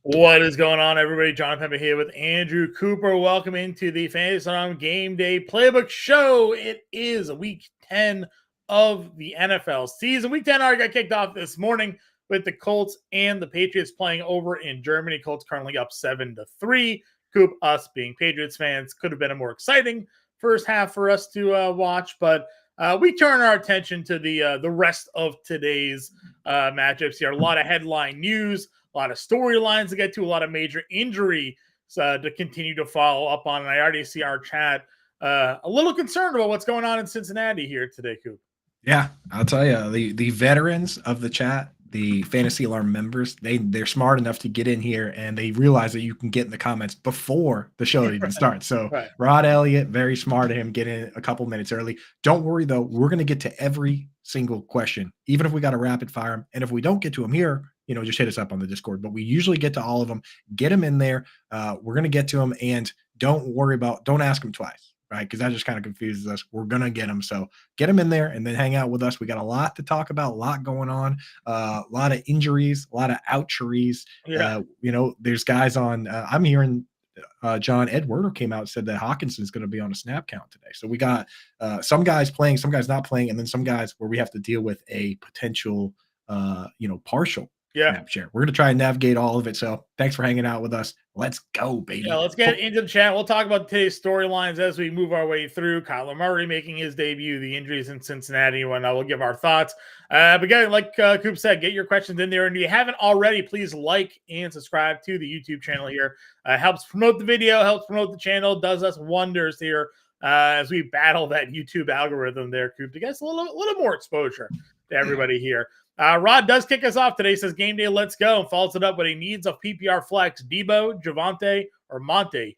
What is going on, everybody? John Impemba here with Andrew Cooper. Welcome into the Fantasy on Game Day Playbook Show. It is week 10 of the NFL season. Week 10 already got kicked off this morning with the Colts and the Patriots playing over in Germany. Colts currently up 7-3. Coop, us being Patriots fans, could have been a more exciting first half for us to watch, but we turn our attention to the rest of today's matchups here. A lot of headline news, a lot of storylines to get to, a lot of major injury to continue to follow up on. And I already see our chat a little concerned about what's going on in Cincinnati here today, Coop. Yeah, I'll tell you, the veterans of the chat, the Fantasy Alarm members, they're smart enough to get in here and they realize that you can get in the comments before the show even starts. So Right. Rod Elliott, very smart of him, get in a couple minutes early. Don't worry though, we're going to get to every single question, even if we got to rapid fire them. And if we don't get to them here, just hit us up on the Discord. But we usually get to all of them. Get them in there. We're going to get to them, and don't ask them twice. Right, because that just kind of confuses us. We're gonna get them, so get them in there and then hang out with us. We got a lot to talk about, a lot going on, a lot of injuries, a lot of oucheries. Yeah. There's guys on. I'm hearing John Ed Werder came out and said that Hawkinson's going to be on a snap count today. So we got some guys playing, some guys not playing, and then some guys where we have to deal with a potential, partial snap share. We're going to try and navigate all of it. So thanks for hanging out with us. Let's go, baby. Yeah, let's get into the chat. We'll talk about today's storylines as we move our way through. Kyler Murray making his debut, the injuries in Cincinnati, and we'll give our thoughts. But again, like Coop said, get your questions in there. And if you haven't already, please like and subscribe to the YouTube channel here. Helps promote the video, helps promote the channel, does us wonders here as we battle that YouTube algorithm there, Coop, to get us a little more exposure to everybody here. Rod does kick us off today. Says Game Day, let's go, and follows it up with a needs of PPR flex. Debo, Javonte, or Monty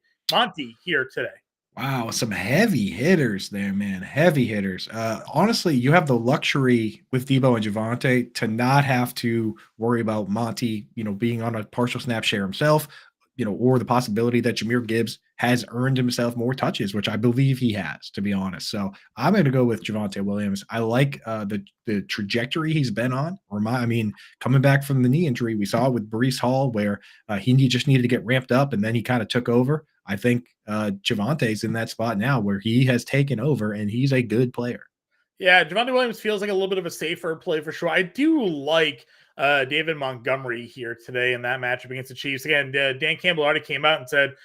here today. Wow, some heavy hitters there, man. Heavy hitters. Honestly, you have the luxury with Debo and Javonte to not have to worry about Monty, being on a partial snap share himself, or the possibility that Jahmyr Gibbs has earned himself more touches, which I believe he has, to be honest. So I'm going to go with Javonte Williams. I like the trajectory he's been on. Coming back from the knee injury, we saw it with Breece Hall where he just needed to get ramped up, and then he kind of took over. I think Javonte's in that spot now where he has taken over, and he's a good player. Yeah, Javonte Williams feels like a little bit of a safer play for sure. I do like David Montgomery here today in that matchup against the Chiefs. Again, Dan Campbell already came out and said,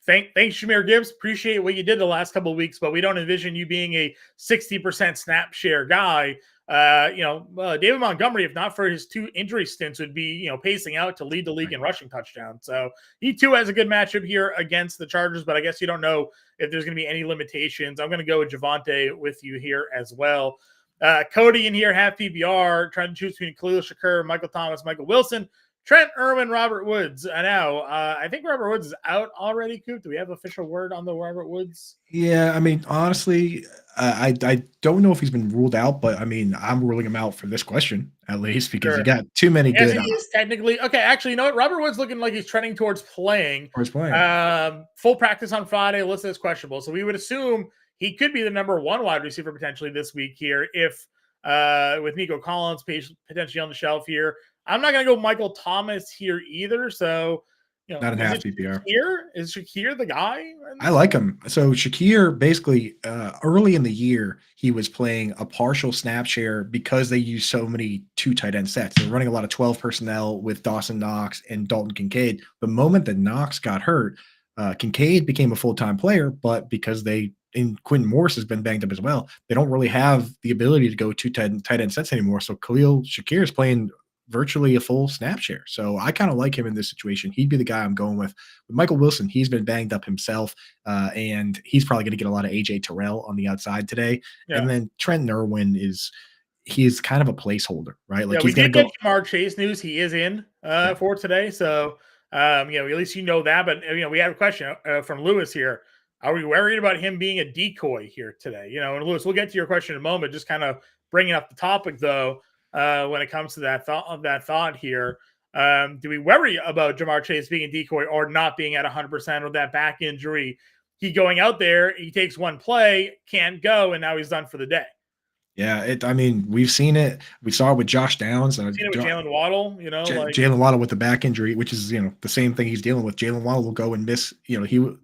thanks Jahmyr Gibbs. Appreciate what you did the last couple of weeks, but we don't envision you being a 60% snap share guy. David Montgomery, if not for his 2 injury stints, would be, pacing out to lead the league in rushing touchdowns. So he too has a good matchup here against the Chargers, but I guess you don't know if there's going to be any limitations. I'm going to go with Javonte with you here as well. Cody in here, half PPR, trying to choose between Khalil Shakur, Michael Thomas, Michael Wilson, Trent Irwin, Robert Woods. Now, I think Robert Woods is out already, Coop. Do we have official word on the Robert Woods? Yeah, honestly, I don't know if he's been ruled out, but I'm ruling him out for this question at least because you got too many good. He is technically okay. Actually, you know what? Robert Woods looking like he's trending towards playing. Full practice on Friday. Listed as questionable, so we would assume he could be the number 1 wide receiver potentially this week here if with Nico Collins potentially on the shelf here. I'm not going to go Michael Thomas here either. So, not in half PPR. Is Shakir the guy? I like him. So Shakir basically early in the year, he was playing a partial snap share because they use so many 2 tight end sets. They're running a lot of 12 personnel with Dawson Knox and Dalton Kincaid. The moment that Knox got hurt, Kincaid became a full-time player, but because Quentin Morris has been banged up as well, they don't really have the ability to go 2 tight end sets anymore. So Khalil Shakir is playing virtually a full snap share. So I kind of like him in this situation. He'd be the guy I'm going with. With Michael Wilson, he's been banged up himself, and he's probably going to get a lot of AJ Terrell on the outside today. Yeah. And then Trent Irwin he's kind of a placeholder, right? Like we did get Jamar Chase news. He is in for today. So, at least that. But, we have a question from Lewis here. Are we worried about him being a decoy here today? And Lewis, we'll get to your question in a moment. Just kind of bringing up the topic, though, when it comes to that thought here. Do we worry about Jamar Chase being a decoy or not being at 100% or that back injury? He going out there, he takes one play, can't go, and now he's done for the day. Yeah, I mean, we've seen it. We saw it with Josh Downs. Seen it with Jalen Waddle, like Jalen Waddle with the back injury, which is the same thing he's dealing with. Jalen Waddle will go and miss.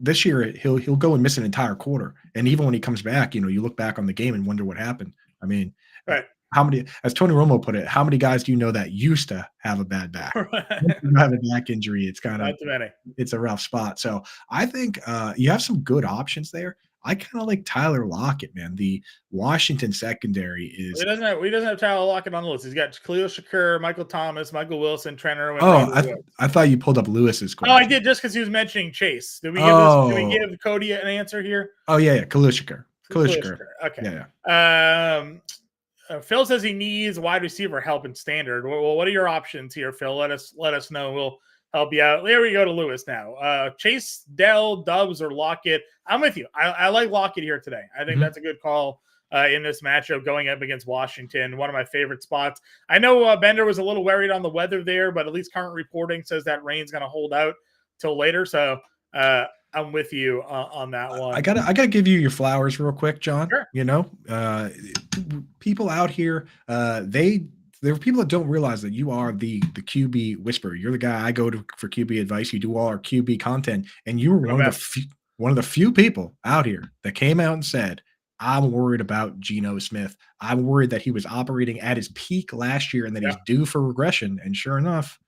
This year he'll go and miss an entire quarter, and even when he comes back, you look back on the game and wonder what happened. I mean, right. How many, as Tony Romo put it, how many guys do you know that used to have a bad back? Once you have a back injury, it's kind of Not too many. It's a rough spot. So I think you have some good options there. I kind of like Tyler Lockett, man. The Washington secondary is. He doesn't have Tyler Lockett on the list. He's got Khalil Shakur, Michael Thomas, Michael Wilson, Trent Irwin. Oh, I thought you pulled up Lewis's question. Oh, I did just because he was mentioning Chase. Did we give Cody an answer here? Oh yeah, Khalil Shakur. Okay. Yeah. Phil says he needs wide receiver help in standard. Well, what are your options here, Phil? Let us know. We'll help you out. There we go to Lewis now. Chase, Dell, Dubs, or Lockett. I'm with you. I like Lockett here today. I think that's a good call in this matchup going up against Washington. One of my favorite spots. I know Bender was a little worried on the weather there, but at least current reporting says that rain's going to hold out till later. So I'm with you on that one. I gotta give you your flowers real quick, John. Sure. People out here, there are people that don't realize that you are the QB whisperer. You're the guy I go to for QB advice. You do all our QB content, and you were one of the few people out here that came out and said, I'm worried about Geno Smith. I'm worried that he was operating at his peak last year and that he's due for regression. And sure enough,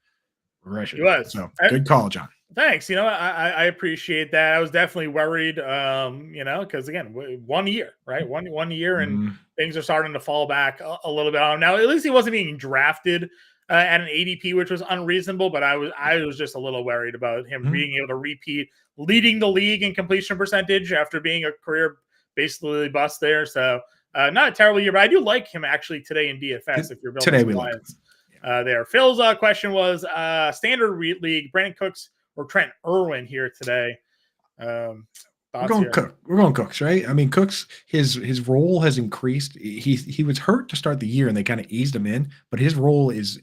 regression. He was. So good call, John. Thanks. I appreciate that. I was definitely worried, because again, 1 year, right? One year, and things are starting to fall back a little bit on him. Now, at least he wasn't being drafted at an ADP, which was unreasonable, but I was just a little worried about him being able to repeat leading the league in completion percentage after being a career basically bust there. So not a terrible year, but I do like him actually today in DFS if you're building today some lines there. Phil's question was standard league, Brandon Cooks or Trent Irwin here today. We're going Cooks, right? I mean, Cooks, his role has increased. He was hurt to start the year, and they kind of eased him in, but his role is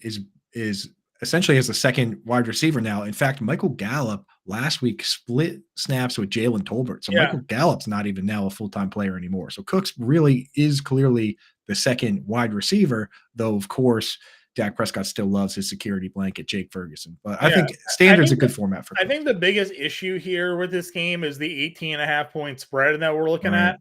essentially as a second wide receiver now. In fact, Michael Gallup last week split snaps with Jalen Tolbert. So Michael Gallup's not even now a full-time player anymore. So Cooks really is clearly the second wide receiver, though, of course, Dak Prescott still loves his security blanket, Jake Ferguson. But I think standard's a good format for Cooks. I think the biggest issue here with this game is the 18.5 point spread that we're looking at.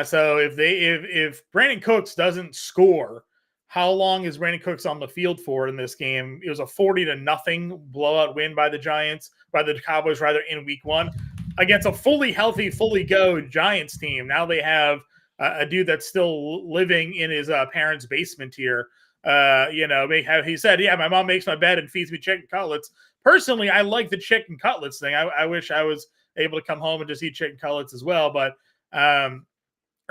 So if Brandon Cooks doesn't score, how long is Brandon Cooks on the field for in this game? It was a 40-0 blowout win by the Cowboys in week 1 against a fully healthy, fully go Giants team. Now they have a dude that's still living in his parents' basement here. He said, my mom makes my bed and feeds me chicken cutlets. Personally, I like the chicken cutlets thing. I wish I was able to come home and just eat chicken cutlets as well. But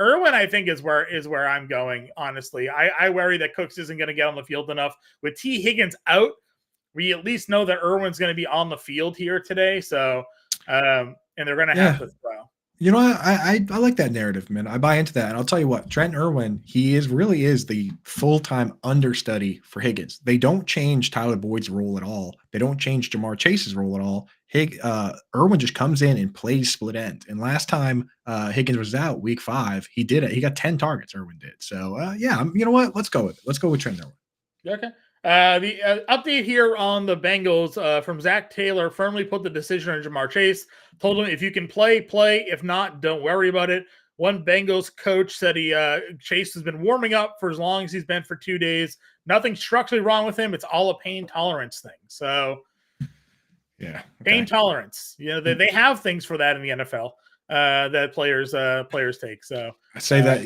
Irwin, I think, is where I'm going, honestly. I worry that Cooks isn't going to get on the field enough. With T. Higgins out, we at least know that Irwin's going to be on the field here today. So, and they're going to have to throw. I like that narrative, man. I buy into that. And I'll tell you what, Trent Irwin, he really is the full-time understudy for Higgins. They don't change Tyler Boyd's role at all. They don't change Jamar Chase's role at all. Irwin just comes in and plays split end. And last time Higgins was out, week 5, he did it. He got 10 targets, Irwin did. So, you know what? Let's go with it. Let's go with Trent Irwin. Okay. The update here on the Bengals from Zach Taylor firmly put the decision on Jamar Chase. Told him if you can play. If not, don't worry about it. One Bengals coach said Chase has been warming up for as long as he's been for 2 days. Nothing structurally wrong with him. It's all a pain tolerance thing. So, pain tolerance. They have things for that in the NFL that players take. So I say that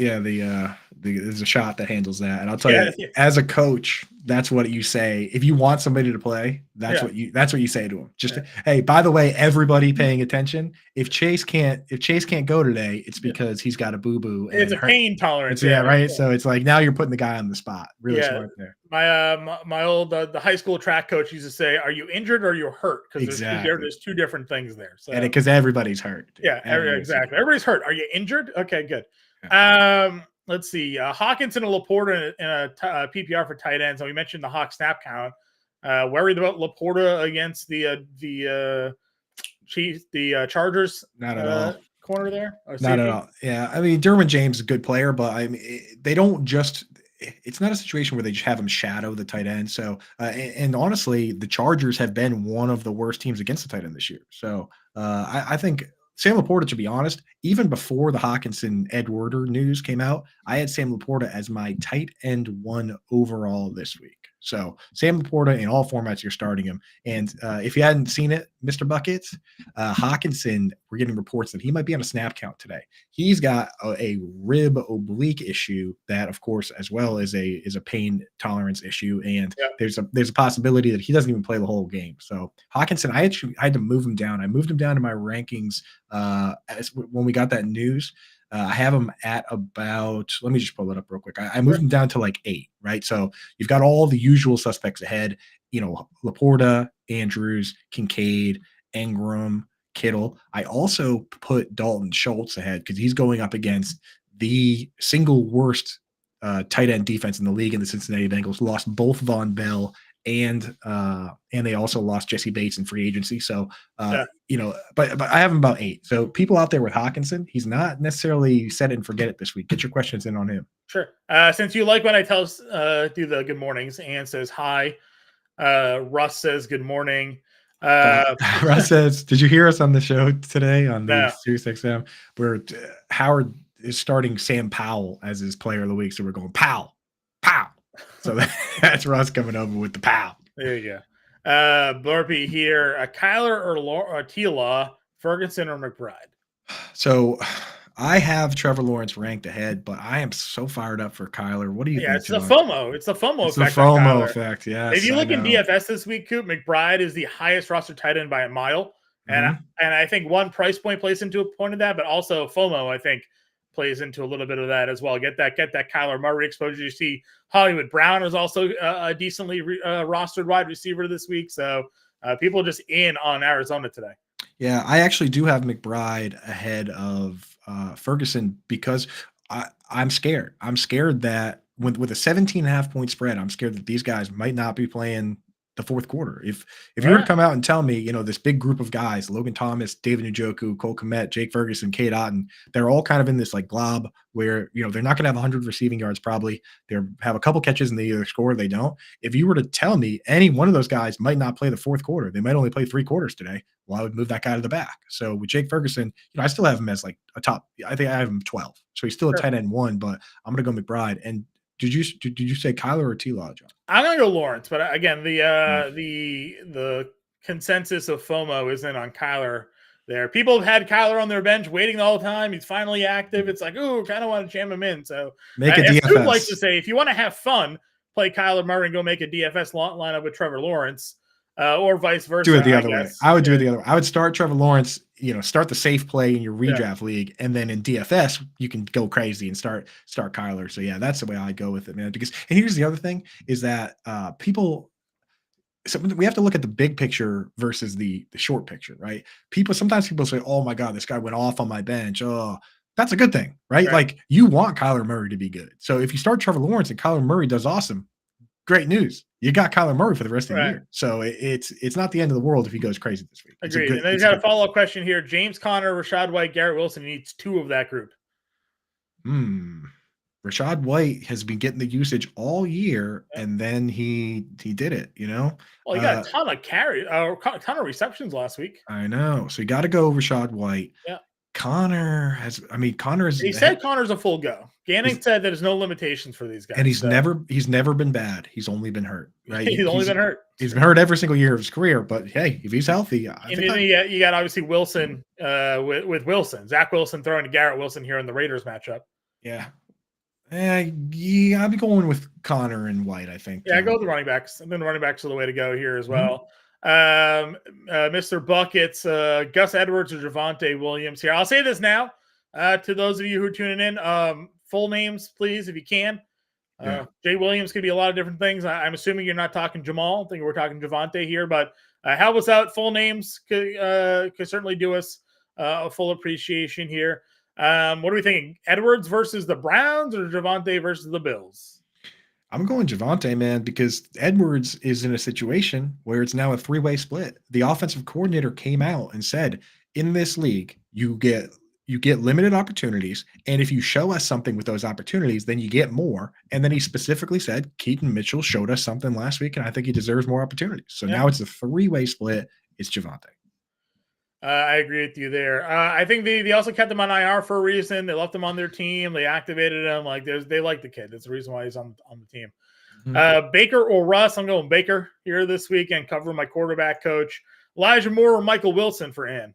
there's a shot that handles that, and I'll tell you, as a coach, that's what you say. If you want somebody to play, that's what you say to him. Just hey, by the way, everybody paying attention. If Chase can't go today, it's because he's got a boo boo. It's a pain tolerance. Right. So it's like now you're putting the guy on the spot. Really smart there. My old the high school track coach used to say, "Are you injured or are you hurt?" Because there's two different things there. So because everybody's hurt. Yeah, exactly. Everybody's hurt. Are you injured? Okay, good. Yeah. Let's see. Hawkinson and Laporta in a PPR for tight ends. And we mentioned the Hawk snap count. Worried about Laporta against the Chiefs, the Chargers. Not at all. corner there? Or Not at safety? all. Yeah, I mean, Derwin James is a good player, but I mean, they don't just. It's not a situation where they just have him shadow the tight end. So, and honestly, the Chargers have been one of the worst teams against the tight end this year. So, I think Sam Laporta, to be honest, even before the Hawkinson Edwarder news came out, I had Sam Laporta as my tight end one overall this week. So, Sam Laporta in all formats, you're starting him. And if you hadn't seen it, Mr. Buckets, Hawkinson, we're getting reports that he might be on a snap count today. He's got a rib oblique issue that, of course, as well as a pain tolerance issue, and Yeah. there's a possibility that he doesn't even play the whole game. So Hawkinson, I had to move him down. I moved him down to my rankings when we got that news. I have him at about, let me just pull it up real quick. I moved him down to like 8, right? So you've got all the usual suspects ahead, Laporta, Andrews, Kincaid, Ingram, Kittle. I also put Dalton Schultz ahead because he's going up against the single worst tight end defense in the league in the Cincinnati Bengals. Lost both Von Bell and they also lost Jesse Bates in free agency. So but I have him about 8. So people out there with Hawkinson, he's not necessarily set it and forget it this week. Get your questions in on him. Sure. Since you like when I do the good mornings, Ann says hi. Russ says good morning. Russ says, did you hear us on the show today on the No. Sirius XM where Howard is starting Sam Powell as his player of the week? So we're going pow, pow. So that's Russ coming over with the pow. There you go. Burpee here. Kyler or T-Law, Ferguson or McBride? So I have Trevor Lawrence ranked ahead, but I am so fired up for Kyler. What do you think? It's the FOMO. It's the FOMO it's effect. The FOMO effect, yeah. If you look in DFS this week, Coop, McBride is the highest roster tight end by a mile. And I think one price point plays into a point of that, but also FOMO, I think, plays into a little bit of that as well. Get that Kyler Murray exposure. You see Hollywood Brown is also a decently rostered wide receiver this week. So people just in on Arizona today. Yeah, I actually do have McBride ahead of Ferguson because I'm scared. I'm scared that with a 17.5 point spread, I'm scared that these guys might not be playing the fourth quarter. If you were to come out and tell me, this big group of guys, Logan Thomas, David Njoku, Cole Kmet, Jake Ferguson, Cade Otton, they're all kind of in this like glob where, they're not going to have 100 receiving yards probably. They have a couple catches and they either score or they don't. If you were to tell me any one of those guys might not play the fourth quarter, they might only play 3 quarters today, well, I would move that guy to the back. So with Jake Ferguson, I still have him as like a top. I think I have him 12. So he's still a tight end 1, but I'm going to go McBride. And did you say Kyler or T-Law, John? I'm gonna go Lawrence, but again, the consensus of FOMO isn't on Kyler there. People have had Kyler on their bench waiting the whole time. He's finally active. It's like, ooh, kind of want to jam him in. So make a DFS. Likes to say, if you want to have fun, play Kyler Murray and go make a DFS lineup with Trevor Lawrence, or vice versa. Do it the other way. I would do it the other way. I would start Trevor Lawrence, start the safe play in your redraft league, and then in DFS you can go crazy and start Kyler. So yeah, that's the way I go with it, man. Because and here's the other thing is that people. So we have to look at the big picture versus the short picture, right? Sometimes people say, "Oh my God, this guy went off on my bench." Oh, that's a good thing, right? Like you want Kyler Murray to be good. So if you start Trevor Lawrence and Kyler Murray does awesome, great news. You got Kyler Murray for the rest of the year. So it's not the end of the world if he goes crazy this week. Agreed. And then he's got a follow-up question here. James Conner, Rachaad White, Garrett Wilson needs 2 of that group. Rachaad White has been getting the usage all year, and then he did it, Well, he got a ton of a ton of receptions last week. I know. So you got to go Rachaad White. Yeah. Connor is. He said Connor's a full go. Gannon said that there's no limitations for these guys. And he's never been bad. He's only been hurt, right? He's only been hurt. He's been hurt every single year of his career, but hey, if he's healthy, you got obviously Wilson with Wilson. Zach Wilson throwing to Garrett Wilson here in the Raiders matchup. Yeah. Yeah, I'll be going with Connor and White, I think. Yeah, I go with the running backs. I think the running backs are the way to go here as well. Mr. Buckets, Gus Edwards or Javonte Williams here. I'll say this now to those of you who are tuning in. Full names, please, if you can. Jay Williams could be a lot of different things. I'm assuming you're not talking Jamal. I think we're talking Javonte here, but help us out. Full names could certainly do us a full appreciation here. What are we thinking? Edwards versus the Browns or Javonte versus the Bills? I'm going Javonte, man, because Edwards is in a situation where it's now a 3-way split. The offensive coordinator came out and said, in this league, you get you get limited opportunities. And if you show us something with those opportunities, then you get more. And then he specifically said, Keaton Mitchell showed us something last week, and I think he deserves more opportunities. So now it's a 3-way split. It's Javonte. I agree with you there. I think they also kept him on IR for a reason. They left him on their team. They activated him. Like they like the kid. That's the reason why he's on the team. Mm-hmm. Baker or Russ? I'm going Baker here this weekend, covering my quarterback coach. Elijah Moore or Michael Wilson for Ann?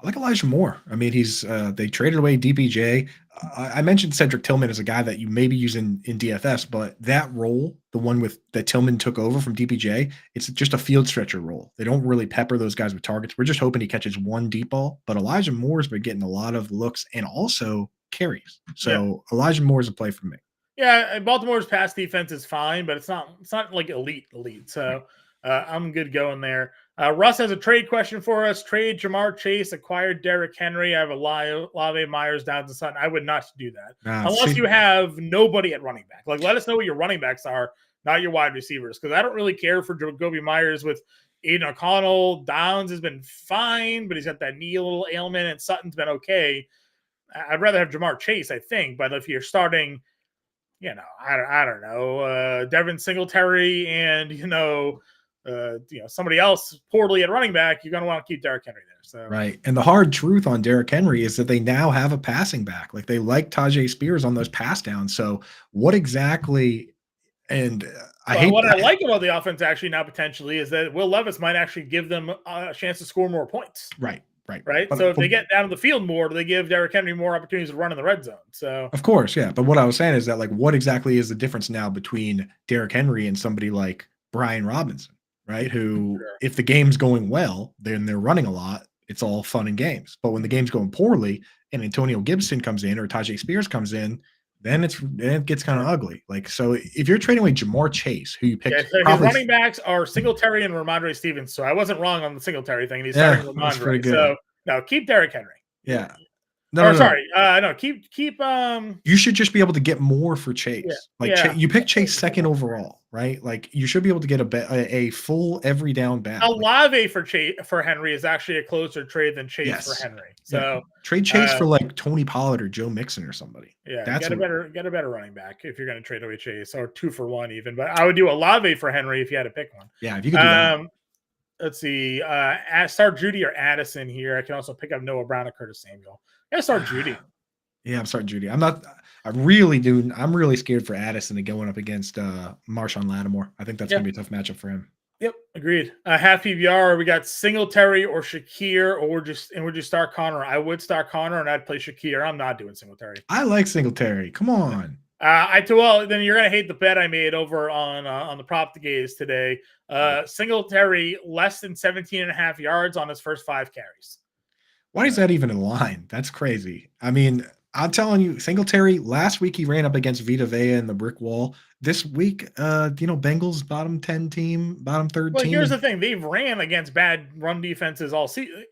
I like Elijah Moore. I mean, he's they traded away DPJ. I mentioned Cedric Tillman as a guy that you maybe use in DFS, but that role, the one that Tillman took over from DPJ, it's just a field stretcher role. They don't really pepper those guys with targets. We're just hoping he catches one deep ball. But Elijah Moore's been getting a lot of looks and also carries. So Elijah Moore is a play for me. Yeah, Baltimore's pass defense is fine, but it's not like elite. So I'm good going there. Russ has a trade question for us. Trade Jamar Chase, acquired Derrick Henry. I have Olave, Myers, Downs, and Sutton. I would not do that unless you have nobody at running back. Like, let us know what your running backs are, not your wide receivers, because I don't really care for Jacoby Myers with Aiden O'Connell. Downs has been fine, but he's got that knee little ailment, and Sutton's been okay. I'd rather have Jamar Chase, I think. But if you're starting, I don't know, Devin Singletary and somebody else poorly at running back, you're going to want to keep Derrick Henry there. So right. And the hard truth on Derrick Henry is that they now have a passing back. Like, they like Tajay Spears on those pass downs. So what exactly? And I like about the offense actually now potentially is that Will Levis might actually give them a chance to score more points. Right. So if they get down to the field more, they give Derrick Henry more opportunities to run in the red zone. So of course, yeah. But what I was saying is that, like, what exactly is the difference now between Derrick Henry and somebody like Brian Robinson, right? Who, if the game's going well, then they're running a lot. It's all fun and games. But when the game's going poorly and Antonio Gibson comes in or Tajay Spears comes in, then it gets kind of ugly. Like, so if you're trading away Jamar Chase, who you picked, his running backs are Singletary and Ramondre Stevens. So I wasn't wrong on the Singletary thing. And he's starting Ramondre. So no, keep Derrick Henry. Yeah. No. Keep. You should just be able to get more for Chase. You pick Chase second overall, right? Like, you should be able to get a full every down back. Olave for Henry is actually a closer trade than Chase for Henry. So trade Chase for like Tony Pollard or Joe Mixon or somebody. Yeah, get a better running back if you're going to trade away Chase, or 2 for 1 even. But I would do Olave for Henry if you had to pick one. Yeah, if you could do that. Let's see. Start Judy or Addison here. I can also pick up Noah Brown or Curtis Samuel. Yeah, start Judy. Yeah, I'm starting Judy. I'm really scared for Addison to going up against Marshawn Lattimore. I think that's going to be a tough matchup for him. Yep, agreed. Half PPR, we got Singletary or Shakir, or would you start Connor? I would start Connor, and I'd play Shakir. I'm not doing Singletary. I like Singletary. Come on. Then you're gonna hate the bet I made over on the prop to gaze today. Singletary less than 17.5 yards on his first 5 carries. Why is that even in line? That's crazy. I mean, I'm telling you, Singletary, last week he ran up against Vita Vea in the brick wall. This week, Bengals bottom 10 team, bottom 3rd team. Well, here's the thing. They've ran against bad run defenses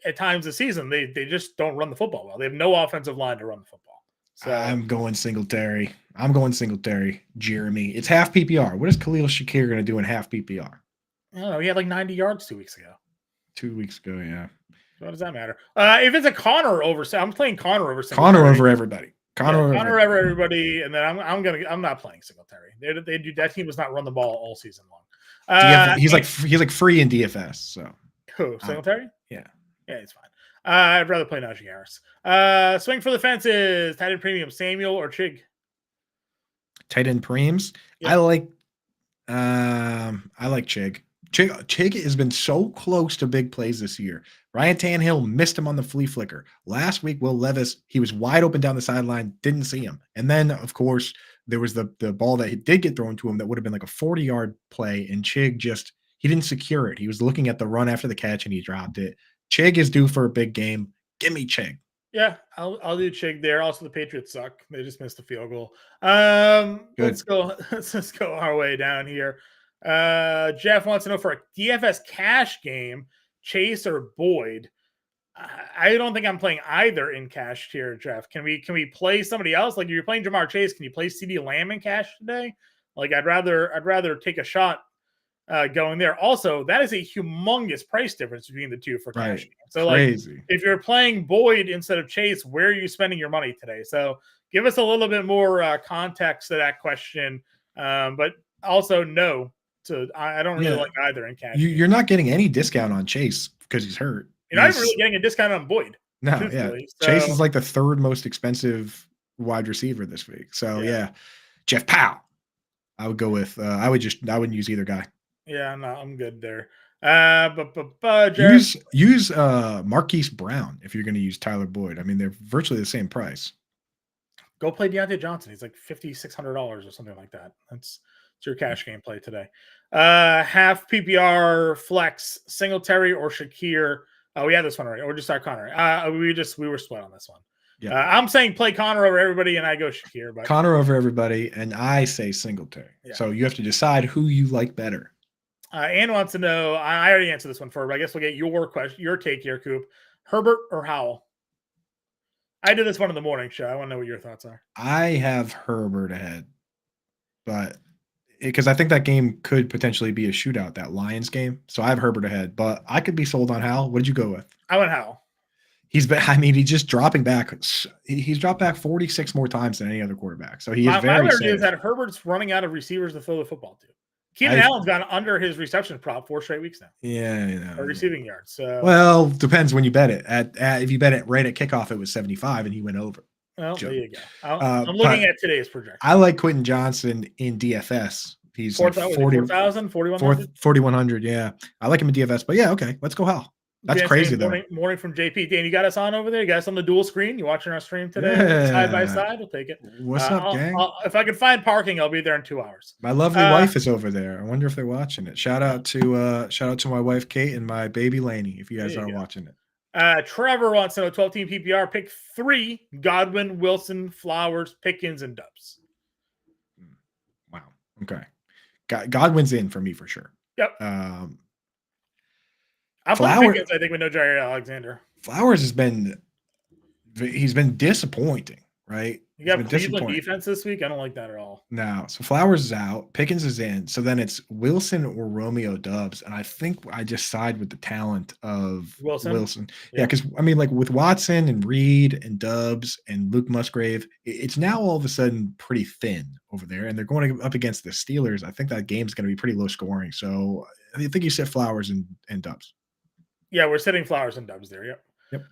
at times this season. They just don't run the football well. They have no offensive line to run the football. So I'm going Singletary. Jeremy. It's half PPR. What is Khalil Shakir going to do in half PPR? I don't know. He had like 90 yards 2 weeks ago. 2 weeks ago, yeah. What does that matter? If it's a Connor over, I'm playing Connor over Singletary. Connor over everybody. Connor over everybody, and then I'm not playing Singletary. They do that team does not run the ball all season long. He's like free in DFS. So who Singletary? Yeah, he's fine. I'd rather play Najee Harris. Swing for the fences. Tight end premium, Samuel or Chig? Tight end preems. Yep. I like Chig. Chig has been so close to big plays this year. Ryan Tannehill missed him on the flea flicker. Last week, Will Levis, he was wide open down the sideline, didn't see him. And then, of course, there was the ball that did get thrown to him that would have been like a 40-yard play, and Chig he didn't secure it. He was looking at the run after the catch, and he dropped it. Chig is due for a big game. Give me Chig. Yeah, I'll do Chig there. Also, the Patriots suck. They just missed a field goal. Let's go our way down here. Jeff wants to know for a DFS cash game, Chase or Boyd. I don't think I'm playing either in cash here, Jeff. Can we play somebody else? Like, if you're playing Jamar Chase, can you play CD Lamb in cash today? Like, I'd rather take a shot going there. Also, that is a humongous price difference between the two for cash games. So, crazy. if you're playing Boyd instead of Chase, where are you spending your money today? So, give us a little bit more context to that question. But also, no, I don't really like either in cash. You're not getting any discount on Chase because he's hurt. You're not even really getting a discount on Boyd. No, yeah. So, Chase is like the third most expensive wide receiver this week. So yeah, Jeff Powell. I would go with. I wouldn't use either guy. Yeah, no, I'm good there. Jared, use Marquise Brown if you're going to use Tyler Boyd. I mean, they're virtually the same price. Go play Deontay Johnson. He's like $5,600 or something like that. It's your cash game play today. Half PPR flex Singletary or Shakir. We had this one already, or just our Connor. We were split on this one. Yeah, I'm saying play Connor over everybody, and I go Shakir. But Connor over everybody, and I say Singletary. Yeah. So you have to decide who you like better. Ann wants to know. I already answered this one for her, but I guess we'll get your take here, Coop. Herbert or Howell? I did this one in the morning show. I want to know what your thoughts are. I have Herbert ahead, but because I think that game could potentially be a shootout, that Lions game. So I have Herbert ahead, but I could be sold on Howell. What did you go with? I went Howell. He's just dropping back. He's dropped back 46 more times than any other quarterback. So he is very my safe. is that Herbert's running out of receivers to throw the football to. Keenan Allen's gone under his reception prop 4 straight weeks now. Yeah, or receiving yards. So well, depends when you bet it. If you bet it right at kickoff, it was 75, and he went over. Well, there you go. I'm looking at today's projection. I like Quentin Johnson in DFS. He's 4,000, 4,100. Yeah, I like him in DFS. But yeah, okay, let's go Hal. That's crazy though. Morning from JP. Dan, you got us on over there? You got us on the dual screen? You watching our stream today? Side by side? We'll take it. What's up, gang? If I can find parking, I'll be there in 2 hours. My lovely wife is over there. I wonder if they're watching it. Shout out to my wife Kate and my baby Lainey if you guys are watching it. Trevor wants to know 12-team PPR. Pick 3: Godwin, Wilson, Flowers, Pickens, and Dubs. Wow. Okay. Godwin's in for me for sure. Yep. I'm playing Pickens, I think, with no Jair Alexander. Flowers he's been disappointing, right? You got Cleveland defense this week? I don't like that at all. No. So Flowers is out. Pickens is in. So then it's Wilson or Romeo Dubs. And I think I just side with the talent of Wilson. Yeah, because, I mean, like with Watson and Reed and Dubs and Luke Musgrave, it's now all of a sudden pretty thin over there. And they're going up against the Steelers. I think that game's going to be pretty low scoring. So I think you said Flowers and Dubs. Yeah, we're sitting Flowers and Dubs there. Yep.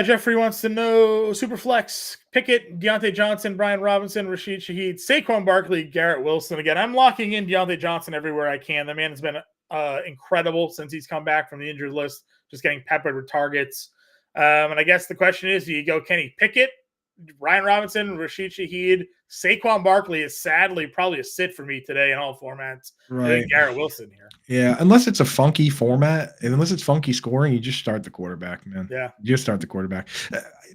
Jeffrey wants to know Superflex, Pickett, Deontay Johnson, Brian Robinson, Rashid Shaheed, Saquon Barkley, Garrett Wilson. Again, I'm locking in Deontay Johnson everywhere I can. The man has been incredible since he's come back from the injured list, just getting peppered with targets. And I guess the question is, do you go Kenny Pickett, Brian Robinson, Rashid Shaheed? Saquon Barkley is sadly probably a sit for me today in all formats. Right. I think Garrett Wilson here. Yeah, unless it's a funky format, and unless it's funky scoring, you just start the quarterback, man. Yeah. You just start the quarterback.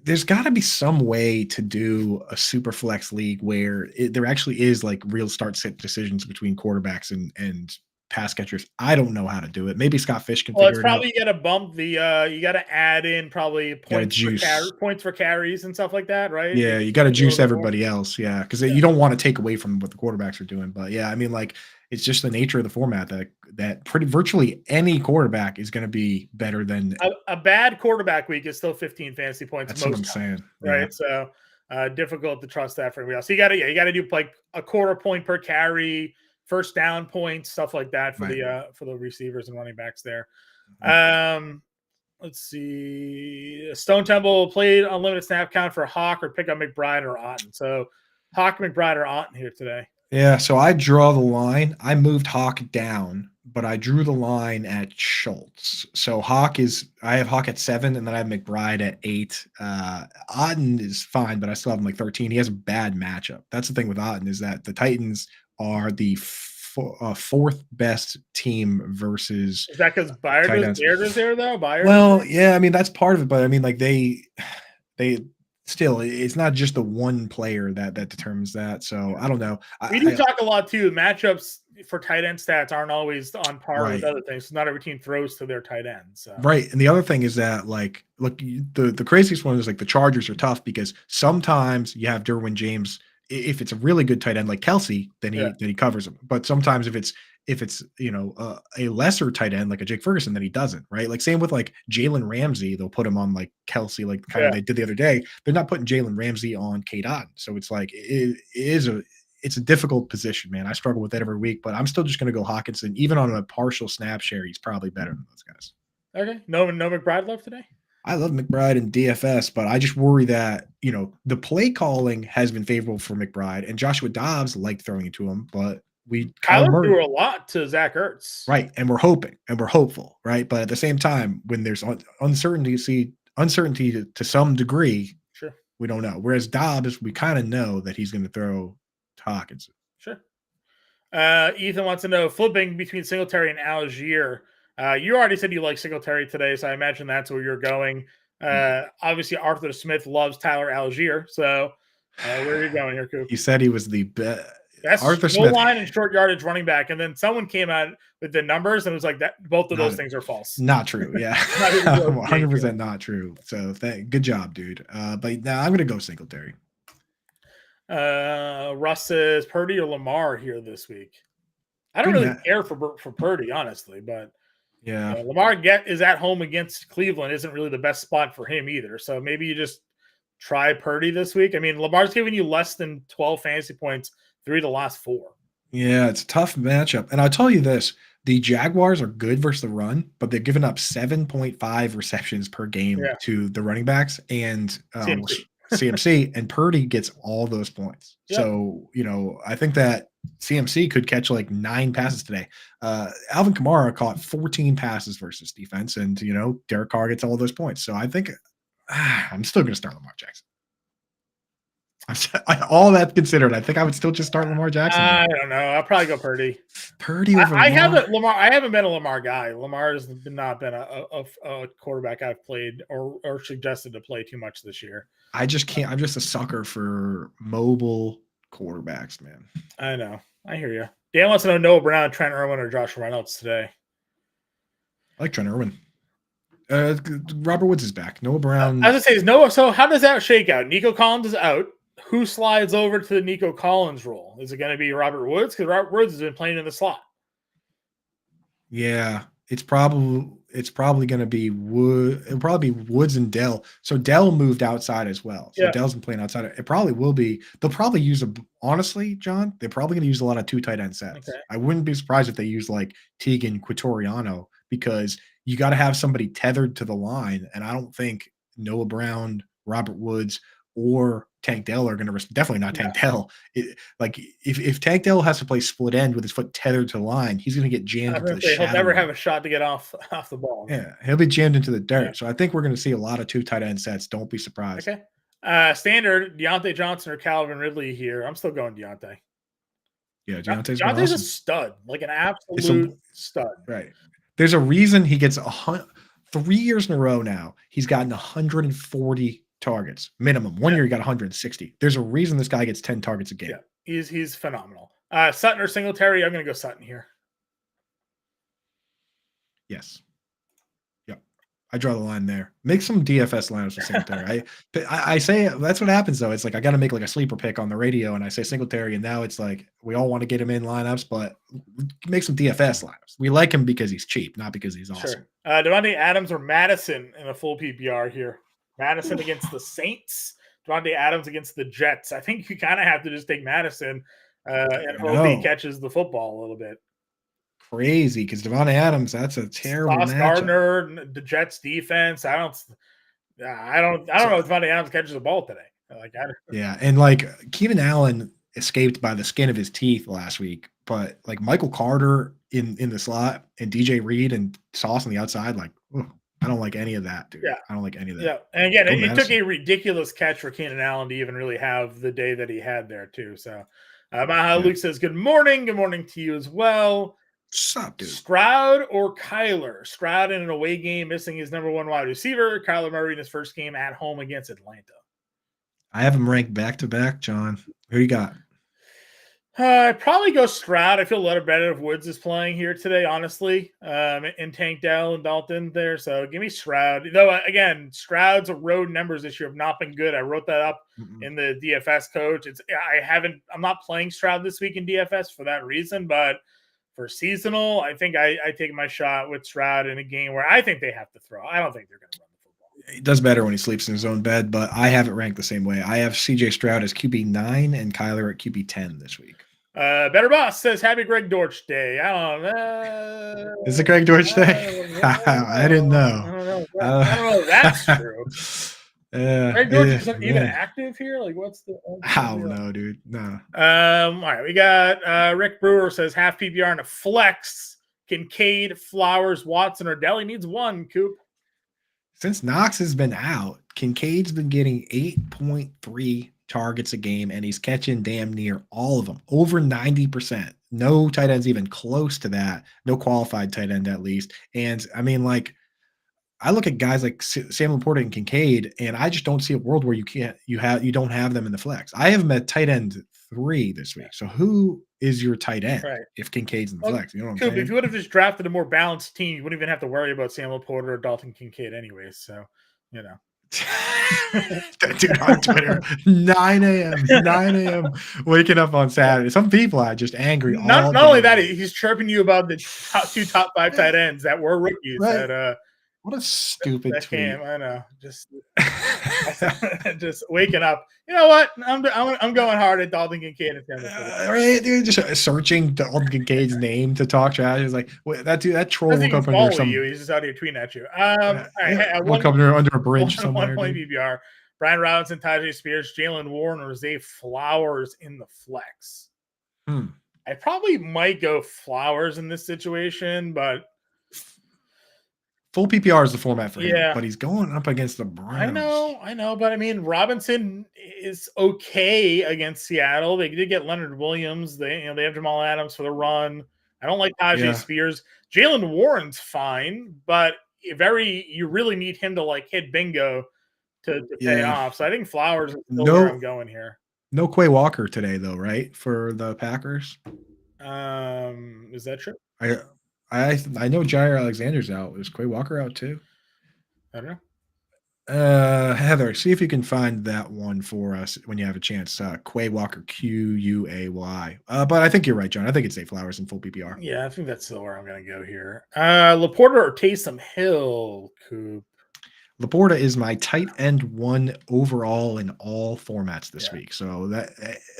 There's got to be some way to do a super flex league where there actually is like real start-sit decisions between quarterbacks and pass catchers. I don't know how to do it. Maybe Scott Fish can figure it out. Well, it's probably you got to bump the you got to add in probably points for carries and stuff like that, right? Yeah, you got to juice everybody else. Yeah, because you don't want to take away from what the quarterbacks are doing. But yeah, I mean, like it's just the nature of the format that pretty virtually any quarterback is going to be better than a bad quarterback week is still 15 fantasy points. That's what I'm saying, right? So difficult to trust that for everybody else. So you got to do like a quarter point per carry. First down points, stuff like that for the receivers and running backs there. Let's see. Stone Temple played unlimited snap count for Hawk or pick up McBride or Otten. So Hawk, McBride, or Otten here today. Yeah, so I draw the line. I moved Hawk down, but I drew the line at Schultz. So I have Hawk at 7, and then I have McBride at 8. Otten is fine, but I still have him like 13. He has a bad matchup. That's the thing with Otten is that the Titans are the fourth best team versus. Is that because Byard is there though? Well, yeah, I mean that's part of it, but I mean like they still, it's not just the one player that determines that. So I don't know. We do talk a lot too. Matchups for tight end stats aren't always on par with other things. So not every team throws to their tight end. So. Right, and the other thing is that like look, the craziest one is like the Chargers are tough because sometimes you have Derwin James. If it's a really good tight end like Kelsey, then he covers him. But sometimes if it's if it's, a lesser tight end like a Jake Ferguson, then he doesn't, right? Like same with like Jalen Ramsey, they'll put him on like Kelsey, like kind of they did the other day. They're not putting Jalen Ramsey on Kate Otten. So it's like it's a difficult position, man. I struggle with that every week, but I'm still just going to go Hawkinson. Even on a partial snap share, he's probably better than those guys. Okay. No McBride left today? I love McBride and DFS, but I just worry that, the play calling has been favorable for McBride, and Joshua Dobbs liked throwing it to him, but Kyler threw a lot to Zach Ertz. Right. And we're hoping and we're hopeful, right? But at the same time, when there's uncertainty to some degree, sure, we don't know. Whereas Dobbs, we kind of know that he's going to throw to Hawkinson. Sure. Ethan wants to know, flipping between Singletary and Algier. You already said you like Singletary today, so I imagine that's where you're going. Obviously, Arthur Smith loves Tyler Algier, so where are you going here, Coop? He said he was the best. That's Arthur Smith, line and short yardage running back, and then someone came out with the numbers and it was like that. Both of those things are false. Not true. Yeah, 100% not true. So good job, dude. But now I'm going to go Singletary. Russ says Purdy or Lamar here this week. I don't really care for Purdy, honestly, but yeah, Lamar is at home against Cleveland isn't really the best spot for him either. So maybe you just try Purdy this week. I mean, Lamar's giving you less than 12 fantasy points 3 of the last 4. Yeah, it's a tough matchup. And I'll tell you this, the Jaguars are good versus the run, but they've given up 7.5 receptions per game to the running backs and CMC, and Purdy gets all those points. Yep. So, I think that CMC could catch like 9 passes today. Alvin Kamara caught 14 passes versus defense, and, Derek Carr gets all those points. So I think I'm still going to start Lamar Jackson. All that considered, I think I would still just start Lamar Jackson. I don't know. I'll probably go Purdy. Over Lamar. I haven't been a Lamar guy. Lamar has not been a quarterback I've played or suggested to play too much this year. I just can't. I'm just a sucker for mobile quarterbacks, man. I know. I hear you. Dan wants to know Noah Brown, Trent Irwin, or Josh Reynolds today. I like Trent Irwin. Robert Woods is back. Noah Brown. I was going to say, Noah. So how does that shake out? Nico Collins is out. Who slides over to the Nico Collins role? Is it going to be Robert Woods? Because Robert Woods has been playing in the slot. Yeah, it's probably going to be Wood. It'll probably be Woods and Dell. So Dell moved outside as well. So Dell's been playing outside. It probably will be. They'll probably use honestly, John. They're probably going to use a lot of 2 tight end sets. Okay. I wouldn't be surprised if they use like Teagan Quitoriano, because you got to have somebody tethered to the line, and I don't think Noah Brown, Robert Woods, or Tank Dell are going to risk. Definitely not Tank Dell. If Tank Dell has to play split end with his foot tethered to the line, he's going to get jammed into the shadow. He'll never have a shot to get off the ball. Yeah, he'll be jammed into the dirt. Yeah. So I think we're going to see a lot of 2 tight end sets. Don't be surprised. Okay. Standard, Deontay Johnson or Calvin Ridley here. I'm still going Deontay. Yeah, Deontay's awesome. A stud, like an absolute stud. Right. There's a reason he gets 3 years in a row now. He's gotten 140 targets minimum. 1 year he got 160. There's a reason this guy gets 10 targets a game. Yeah, he's phenomenal. Sutton or Singletary? I'm going to go Sutton here. Yes. Yep. I draw the line there. Make some DFS lineups with Singletary. I say that's what happens though. It's like I got to make like a sleeper pick on the radio, and I say Singletary, and now it's like we all want to get him in lineups, but make some DFS lineups. We like him because he's cheap, not because he's awesome. Sure. Devontae Adams or Madison in a full PPR here. Madison against the Saints, Devontae Adams against the Jets. I think you kind of have to just take Madison and hope he catches the football a little bit. Crazy, because Devontae Adams, that's a terrible Sauce matchup. Gardner, the Jets defense. I don't know if Devontae Adams catches the ball today. Yeah, and like Keenan Allen escaped by the skin of his teeth last week, but like Michael Carter in the slot and DJ Reed and Sauce on the outside, like. I don't like any of that, dude. Yeah. I don't like any of that. Yeah. And again, it took a ridiculous catch for Keenan Allen to even really have the day that he had there, too. So, Luke says, good morning. Good morning to you as well. What's up, dude? Stroud or Kyler? Stroud in an away game, missing his number 1 wide receiver. Kyler Murray in his first game at home against Atlanta. I have him ranked back-to-back, John. Who you got? I'd probably go Stroud. I feel a lot better if Woods is playing here today, honestly, and Tank Dell and Dalton there. So give me Stroud. Though, again, Stroud's road numbers this year have not been good. I wrote that up in the DFS coach. I'm not playing Stroud this week in DFS for that reason, but For seasonal, I think I take my shot with Stroud in a game where I think they have to throw. I don't think they're going to run the football. He does better when he sleeps in his own bed, but I have it ranked the same way. I have CJ Stroud as QB9 and Kyler at QB10 this week. Better Boss says Happy Greg Dortch Day. I don't know. Is it Greg Dortch Day? I didn't know. I don't know if that's true. Greg Dortch isn't even active here. Like, what's the? I don't know, dude. No. All right, we got Rick Brewer says half PPR and a flex. Kincaid, Flowers, Watson, or Deli needs one. Coop. Since Knox has been out, Kincaid's been getting 8.3 targets a game, and he's catching damn near all of them, over 90%. No tight ends even close to that. No qualified tight end, at least. And I mean, like, I look at guys like Sam Laporta and Kincaid, and I just don't see a world where you don't have them in the flex. I have them at tight end 3 this week. So who is your tight end if Kincaid's in the flex? You know what I'm saying? If you would have just drafted a more balanced team, you wouldn't even have to worry about Sam Laporta or Dalton Kincaid anyways. So, you know. Dude, on Twitter, 9 a.m. waking up on Saturday. Some people are just angry. Not only that, he's chirping you about the top 5 tight ends that were rookies. Right. What a stupid tweet. I know. Just waking up. You know what? I'm going hard at Dalton Kincaid. Right, dude. Just searching Dalton Kincaid's name to talk trash. It's like, that dude, that troll will come under some. He's just out here tweeting at you. We'll come under a bridge somewhere. 1 point PPR. Brian Robinson, Tajay Spears, Jalen Warren, or Zay Flowers in the flex. I probably might go Flowers in this situation, but. Full PPR is the format for him, but he's going up against the Browns. I know, but I mean, Robinson is okay against Seattle. They did get Leonard Williams. They have Jamal Adams for the run. I don't like Tajay Spears. Jalen Warren's fine, but you really need him to like hit bingo to pay off. So I think Flowers is still where I'm going here. No Quay Walker today, though, right? For the Packers. Is that true? I know Jair Alexander's out. Is Quay Walker out too? I don't know. Heather, see if you can find that one for us when you have a chance. Quay Walker, Quay. But I think you're right, John. I think it's Zay Flowers in full PPR. Yeah, I think that's still where I'm going to go here. Laporta or Taysom Hill, Coop? Laporta is my tight end 1 overall in all formats this week. So that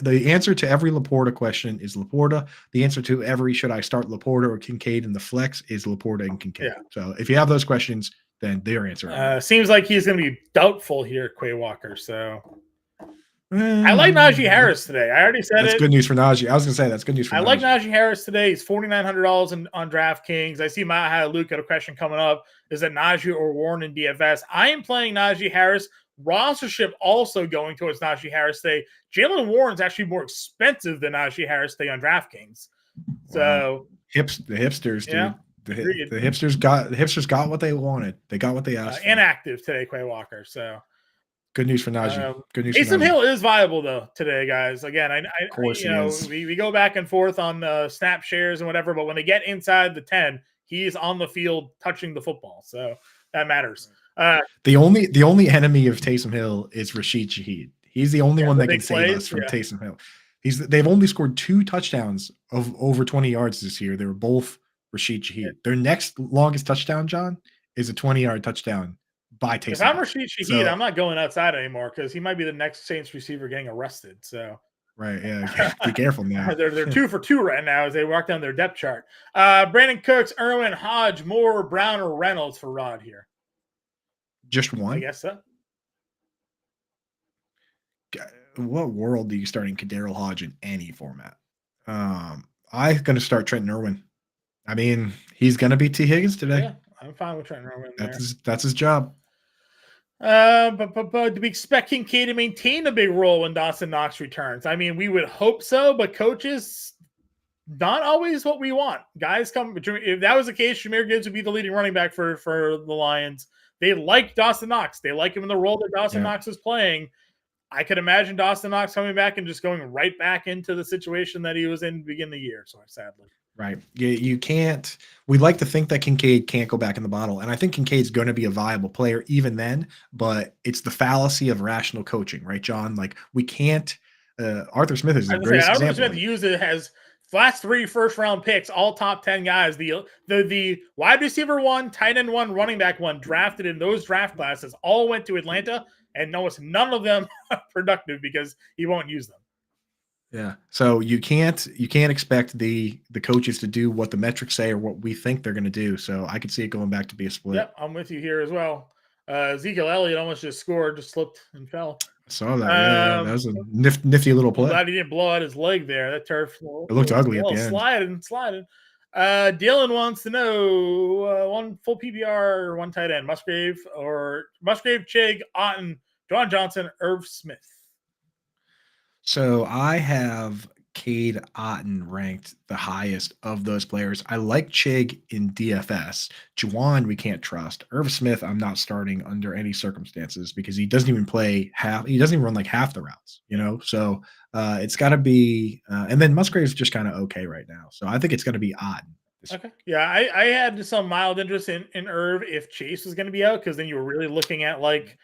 the answer to every Laporta question is Laporta. The answer to every should I start Laporta or Kincaid in the flex is Laporta and Kincaid. Yeah. So if you have those questions, then their answer. Seems like he's going to be doubtful here, Quay Walker. So I like Najee Harris today. I already said that's good news for Najee. I was going to say that's good news for Najee. I like Najee Harris today. He's $4,900 on DraftKings. I see Matt had Luke got a question coming up. Is it Najee or Warren in DFS? I am playing Najee Harris. Rostership also going towards Najee Harris today. Jalen Warren's actually more expensive than Najee Harris today on DraftKings. So the hipsters, dude. The hipsters got what they wanted. They got what they asked for. Inactive today, Quay Walker. So good news for Najee. Good news. Taysom Hill is viable though today, guys. Again, of course, we go back and forth on snap shares and whatever, but when they get inside the 10, he's on the field touching the football, so that matters. The only enemy of Taysom Hill is Rashid Shaheed. He's the only one that can save us from Taysom Hill. They've only scored 2 touchdowns of over 20 yards this year. They were both Rashid Shaheed. Yeah. Their next longest touchdown, John, is a 20-yard touchdown by Taysom. If I'm Rashid Shaheed, I'm not going outside anymore because he might be the next Saints receiver getting arrested. So. Right, yeah. Be careful now. They're 2 for 2 right now as they walk down their depth chart. Brandon Cooks, Irwin, Hodge, Moore, Brown, or Reynolds for Rod here. Just one? I guess so. What world are you starting Kadarius Hodge in any format? I'm going to start Trenton Irwin. I mean, he's going to beat T. Higgins today. Yeah, I'm fine with Trenton Irwin. That's his job. But do we expect Kincaid to maintain a big role when Dawson Knox returns? I mean, we would hope so, but coaches, not always what we want. Guys come. If that was the case, Jahmyr Gibbs would be the leading running back for the Lions. They like Dawson Knox. They like him in the role that Dawson Knox is playing. I could imagine Dawson Knox coming back and just going right back into the situation that he was in the beginning of the year. So sadly. Right. You can't – we'd like to think that Kincaid can't go back in the bottle. And I think Kincaid's going to be a viable player even then, but it's the fallacy of rational coaching, right, John? Like we can't Arthur Smith is a great example. Arthur Smith used it as last 3 first-round picks, all top 10 guys. The wide receiver 1, tight end 1, running back 1 drafted in those draft classes all went to Atlanta, and notice none of them are productive because he won't use them. Yeah. So you can't expect the coaches to do what the metrics say or what we think they're going to do. So I could see it going back to be a split. Yep, I'm with you here as well. Ezekiel Elliott almost just scored, just slipped and fell. I saw that. Yeah, that was a nifty little I'm play. glad he didn't blow out his leg there. That turf It looked ugly at the end. Sliding. Dylan wants to know one full PPR, one tight end, Musgrave, Chig, Otten, John Johnson, Irv Smith. So I have Cade Otten ranked the highest of those players. I like Chig in DFS. Juwan, we can't trust. Irv Smith, I'm not starting under any circumstances because he doesn't even play half. He doesn't even run like half the routes, So it's got to be. And then Musgrave's just kind of okay right now. So I think it's going to be Otten. Okay. Yeah, I had some mild interest in Irv if Chase was going to be out because then you were really looking at like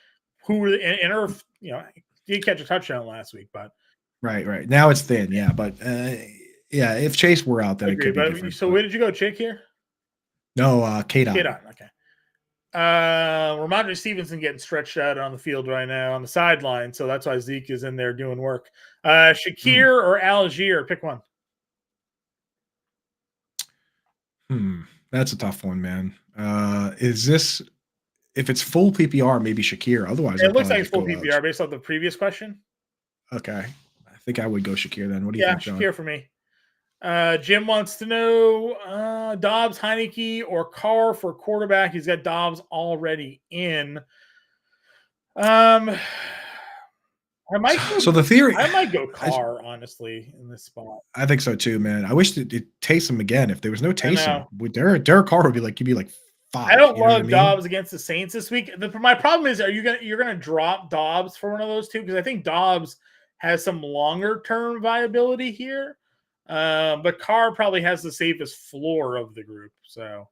who were and Irv, did catch a touchdown last week, but. Right. Now it's thin, yeah. But yeah, if Chase were out, then it could be different. So where did you go, Chick here? No, Cade Otten. Okay. Ramondre Stevenson getting stretched out on the field right now on the sideline, so that's why Zeke is in there doing work. Shakir or Algier, pick one. That's a tough one, man. Is this if it's full PPR, maybe Shakir? Otherwise, it looks like it's full PPR based on the previous question. Okay. I think I would go Shakir then. What do you think, John? Yeah, Shakir for me. Jim wants to know Dobbs, Heineke, or Carr for quarterback. He's got Dobbs already in. I might go Carr, honestly, in this spot. I think so too, man. I wish it Taysom again. If there was no Taysom, Derek Carr would be like 5. I don't love Dobbs against the Saints this week. My problem is, you're gonna drop Dobbs for one of those two? Because I think Dobbs has some longer term viability here, but Carr probably has the safest floor of the group. So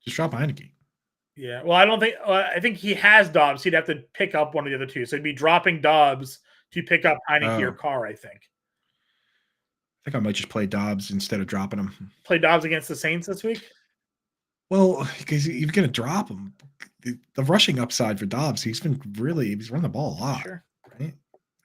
just drop Heineke. Yeah, well, I don't think. I think he has Dobbs. He'd have to pick up one of the other two, so he'd be dropping Dobbs to pick up Heineke or Carr. I think I might just play Dobbs instead of dropping him. Play Dobbs against the Saints this week. Well, because you're going to drop him. The rushing upside for Dobbs, he's running the ball a lot. Sure. Right?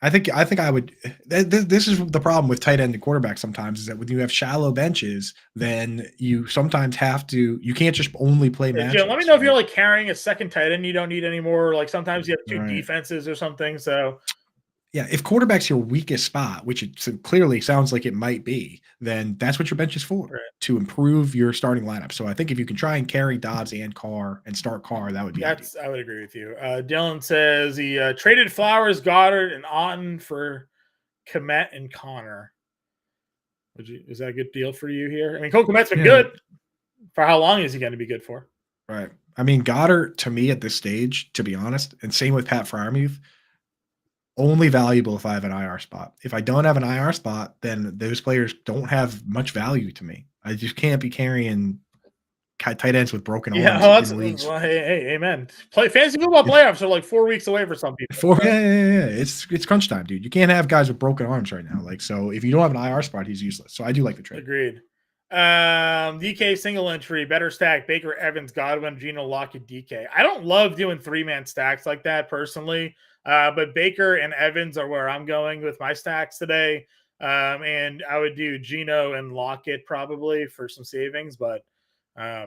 I think I would. This is the problem with tight end and quarterback sometimes is that when you have shallow benches, then you sometimes have to. You can't just only play matchups. Jim, let me know if you're like carrying a second tight end you don't need anymore. Like sometimes you have two defenses or something. So. Yeah, if quarterback's your weakest spot, which it clearly sounds like it might be, then that's what your bench is for, to improve your starting lineup. So I think if you can try and carry Dobbs and Carr and start Carr, that would be ideal. I would agree with you. Dylan says he traded Flowers, Goddard, and Otten for Kmet and Connor. Is that a good deal for you here? I mean, Cole Kmet's been good. For how long is he going to be good for? Right. I mean, Goddard, to me at this stage, to be honest, and same with Pat Freiermuth, only valuable if I have an IR spot. If I don't have an IR spot, then those players don't have much value to me. I just can't be carrying tight ends with broken arms. Well, hey, amen. Fantasy football playoffs are like 4 weeks away for some people. Yeah. It's crunch time, dude. You can't have guys with broken arms right now. Like, so if you don't have an IR spot, he's useless. So I do like the trade. Agreed. DK single entry, better stack, Baker, Evans, Godwin, Geno, Lockett, DK. I don't love doing 3-man stacks like that personally. But Baker and Evans are where I'm going with my stacks today. And I would do Geno and Lockett probably for some savings, but I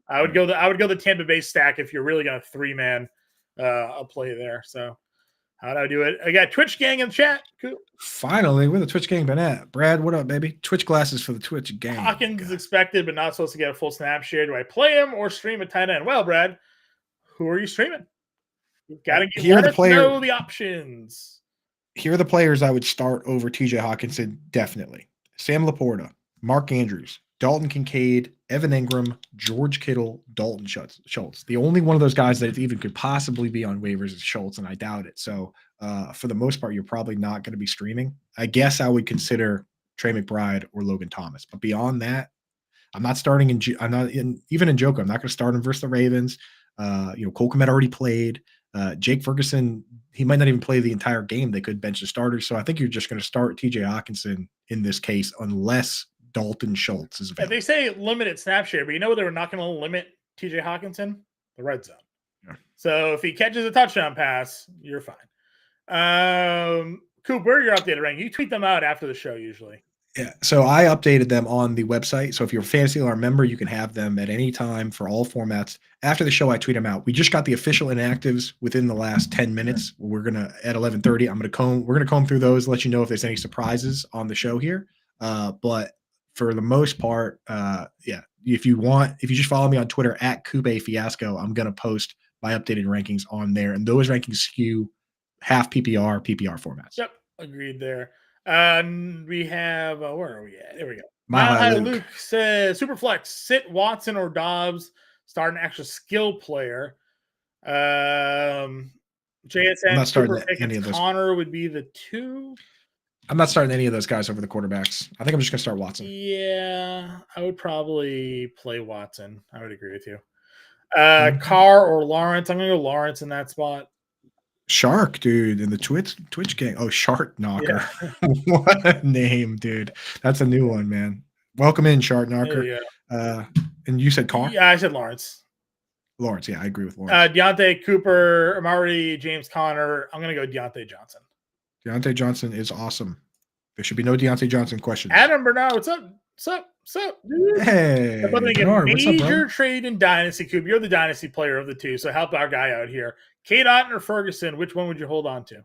would go the Tampa Bay stack if you're really going to 3-man a play there. So how do I do it? I got Twitch gang in the chat. Cool. Finally, where the Twitch gang been at? Brad, what up, baby? Twitch glasses for the Twitch gang. Hawkins is expected, but not supposed to get a full snap share. Do I play him or stream a tight end? Well, Brad, who are you streaming? Got to let us know the options. Here are the players I would start over TJ Hawkinson, definitely. Sam Laporta, Mark Andrews, Dalton Kincaid, Evan Ingram, George Kittle, Dalton Schultz. The only one of those guys that even could possibly be on waivers is Schultz, and I doubt it. So for the most part, you're probably not going to be streaming. I guess I would consider Trey McBride or Logan Thomas. But beyond that, I'm not starting even in Joker. I'm not going to start him versus the Ravens. Cole Kmet already played. Jake Ferguson, he might not even play the entire game. They could bench the starters. So I think you're just going to start TJ Hawkinson in this case, unless Dalton Schultz is available. They say limited snap share, but you know they were not going to limit TJ Hawkinson? The red zone. Yeah. So if he catches a touchdown pass, you're fine. Coop, where are your updated rank? You tweet them out after the show usually. Yeah, so I updated them on the website. So if you're a Fantasy Alarm member, you can have them at any time for all formats. After the show, I tweet them out. We just got the official inactives within the last 10 minutes. We're gonna at 11:30. We're gonna comb through those, let you know if there's any surprises on the show here. But for the most part, yeah. If you just follow me on Twitter at Coupe Fiasco, I'm gonna post my updated rankings on there, and those rankings skew half PPR formats. Yep, agreed there. We have where are we at? There we go. Mile High Luke says Superflex, sit Watson or Dobbs, start an extra skill player. JSN, I'm not starting any of those. Connor would be the 2. I'm not starting any of those guys over the quarterbacks. I think I'm just gonna start Watson. Yeah, I would probably play Watson. I would agree with you. Carr or Lawrence. I'm gonna go Lawrence in that spot. Shark, dude, in the Twitch gang. Oh, Shark Knocker. Yeah. What a name, dude. That's a new one, man. Welcome in, Shark Knocker. And you said Carr? Yeah, I said Lawrence. Lawrence, yeah, I agree with Lawrence. Deontay Cooper, Amari, James Conner. I'm gonna go Deontay Johnson. Deontay Johnson is awesome. There should be no Deontay Johnson questions. Adam Bernard, what's up? What's up, dude? Hey, Bernard, major trade in Dynasty, Coop. You're the Dynasty player of the two, so help our guy out here. Cade Otton or Ferguson, which one would you hold on to?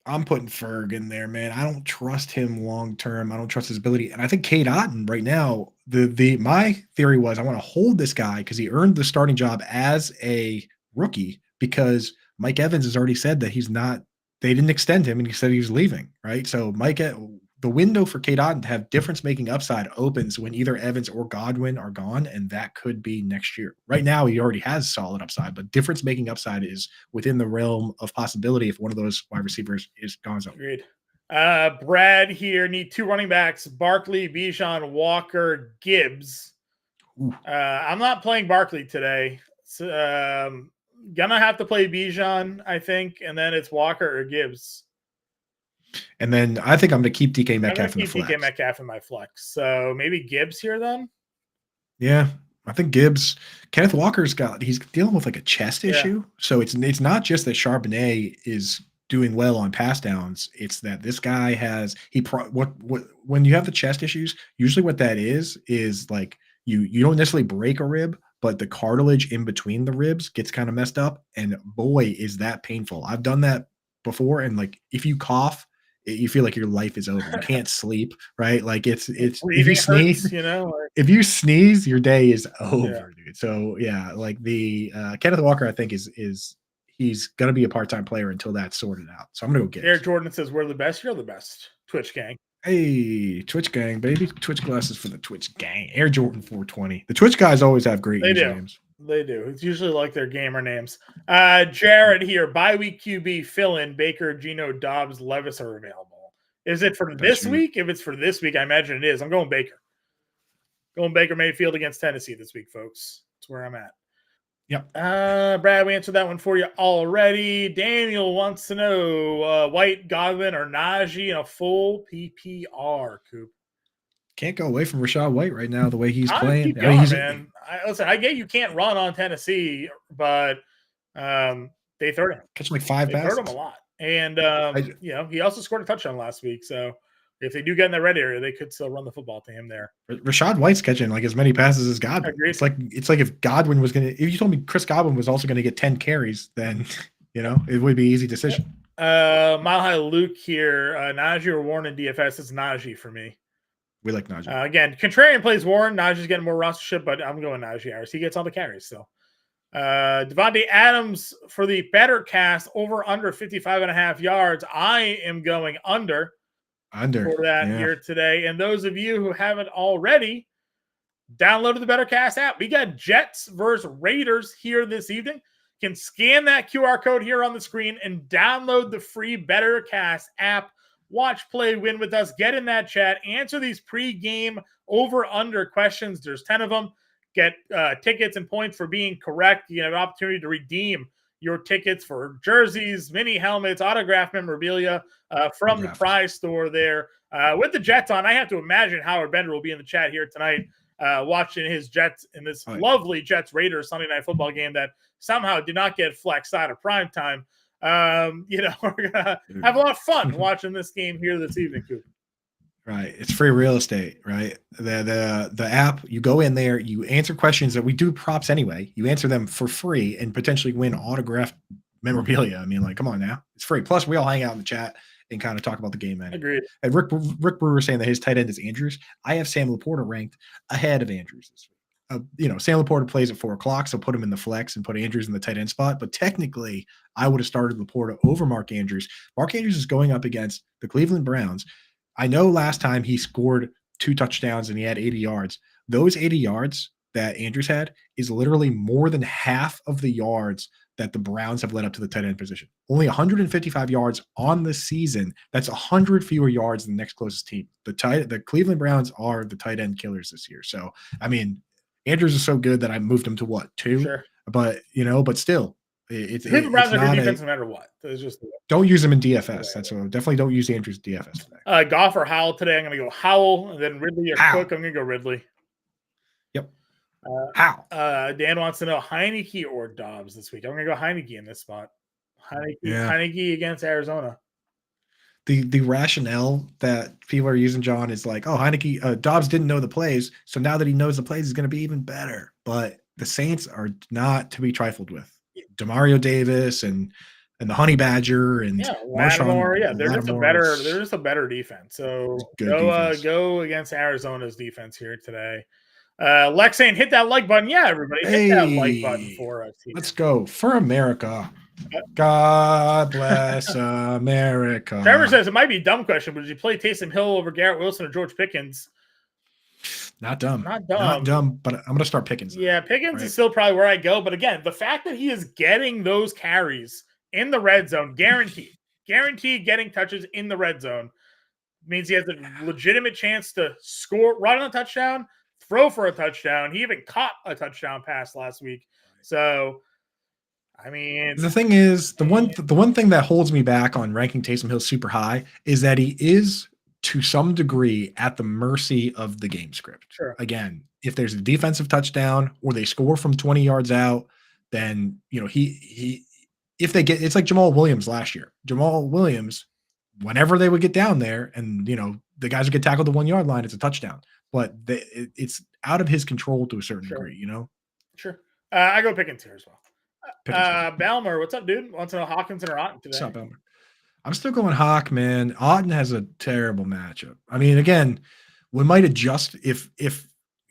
I'm putting Ferg in there, man. I don't trust him long term. I don't trust his ability. And I think Cade Otton right now, my theory was I want to hold this guy because he earned the starting job as a rookie because Mike Evans has already said that they didn't extend him and he said he was leaving, right? So the window for Cade Otton to have difference-making upside opens when either Evans or Godwin are gone, and that could be next year. Right now, he already has solid upside, but difference-making upside is within the realm of possibility if one of those wide receivers is gone. Agreed. Brad here, need 2 running backs, Barkley, Bijan, Walker, Gibbs. I'm not playing Barkley today. So, gonna have to play Bijan, I think, and then it's Walker or Gibbs. And then I think I'm going to keep DK Metcalf in the flex. DK Metcalf in my flex. So maybe Gibbs here then? Yeah, I think Gibbs. Kenneth Walker's he's dealing with like a chest issue. So it's not just that Charbonnet is doing well on pass downs. It's that this guy when you have the chest issues, usually what that is like you don't necessarily break a rib, but the cartilage in between the ribs gets kind of messed up. And boy, is that painful. I've done that before. And like, if you cough, you feel like your life is over. You can't sleep, right? Like it's if you sneeze, if you sneeze, your day is over, dude. So yeah, like the Kenneth Walker, I think is he's gonna be a part-time player until that's sorted out. So I'm gonna go get Eric Jordan says we're the best. You're the best. Twitch gang. Hey, Twitch gang, baby. Twitch glasses for the Twitch gang. Air Jordan 420. The Twitch guys always have great names. They do. It's usually like their gamer names. Jared here. Bye-week QB fill-in. Baker, Geno, Dobbs, Levis are available. Is it for this week? If it's for this week, I imagine it is. I'm going Baker. Going Baker Mayfield against Tennessee this week, folks. That's where I'm at. Yep. Brad, we answered that one for you already. Daniel wants to know White, Godwin, or Najee in a full PPR, Coop. Can't go away from Rachaad White right now, the way he's playing. Man. Listen, I get you can't run on Tennessee, but they third him. Catch him like 5 passes. They third him a lot. And, he also scored a touchdown last week. So if they do get in the red area, they could still run the football to him there. Rachaad White's catching like as many passes as Godwin. It's like if Godwin was if you told me Chris Godwin was also going to get 10 carries, then, it would be an easy decision. Mile High Luke here. Najee or Warren in DFS. It's Najee for me. We like Najee. Again, contrarian plays Warren. Najee's getting more rostership, but I'm going Najee Harris. He gets all the carries still. Devontae Adams for the better cast over under 55.5 yards. I am going under for that here today. And those of you who haven't already downloaded the Better Cast app, we got Jets versus Raiders here this evening. You can scan that QR code here on the screen and download the free Better Cast app. Watch, play, win with us. Get in that chat. Answer these pre-game over-under questions. There's 10 of them. Get tickets and points for being correct. You have an opportunity to redeem your tickets for jerseys, mini helmets, autographed memorabilia from the prize store there. With the Jets on, I have to imagine Howard Bender will be in the chat here tonight watching his Jets in this lovely Jets-Raiders Sunday Night Football game that somehow did not get flexed out of prime time. We're going to have a lot of fun watching this game here this evening, Coop. Right. It's free real estate, right? The app, you go in there, you answer questions that we do props anyway. You answer them for free and potentially win autographed memorabilia. I mean, like, come on now. It's free. Plus, we all hang out in the chat and kind of talk about the game, man. Agreed. And Rick Brewer saying that his tight end is Andrews. I have Sam Laporta ranked ahead of Andrews this week. Sam Laporta plays at 4:00, so put him in the flex and put Andrews in the tight end spot. But technically, I would have started Laporta over Mark Andrews. Mark Andrews is going up against the Cleveland Browns. I know last time he scored 2 touchdowns and he had 80 yards. Those 80 yards that Andrews had is literally more than half of the yards that the Browns have led up to the tight end position. Only 155 yards on the season. That's 100 fewer yards than the next closest team. The Cleveland Browns are the tight end killers this year. So, I mean, Andrews is so good that I moved him to what, 2? Sure. But still. Cleveland Browns are good defense no matter what. It's just don't use them in DFS. That's what definitely don't use Andrews in DFS today. Goff or Howell today. I'm going to go Howell, and then Ridley or Cook. I'm going to go Ridley. Yep. How? Dan wants to know Heineke or Dobbs this week. I'm going to go Heineke in this spot. Heineke against Arizona. The rationale that people are using, John, is like, oh, Heineke, Dobbs didn't know the plays, so now that he knows the plays, he's going to be even better. But the Saints are not to be trifled with. Demario Davis and the Honey Badger and Lattimore. They're just a better defense. So go against Arizona's defense here today. Lex saying hit that like button. Yeah, everybody hit that like button for us here. Let's go for America. God bless America. Trevor says it might be a dumb question, but did you play Taysom Hill over Garrett Wilson or George Pickens? Not dumb, but I'm going to start Pickens. Yeah, Pickens is still probably where I go. But again, the fact that he is getting those carries in the red zone, guaranteed getting touches in the red zone, means he has a legitimate chance to score, run on a touchdown, throw for a touchdown. He even caught a touchdown pass last week. So, I mean, the thing is, the one thing that holds me back on ranking Taysom Hill super high is that he is, to some degree, at the mercy of the game script. Sure. Again, if there's a defensive touchdown or they score from 20 yards out, then if they get, it's like Jamal Williams last year. Jamal Williams, whenever they would get down there and the guys would get tackled the 1 yard line, it's a touchdown. But it's out of his control to a certain degree, Sure. I go Pickens here as well. Balmer, what's up, dude? Wants to know Hawkinson or Otten today? What's up, Balmer? I'm still going Hawk, man. Otten has a terrible matchup. I mean, again, we might adjust if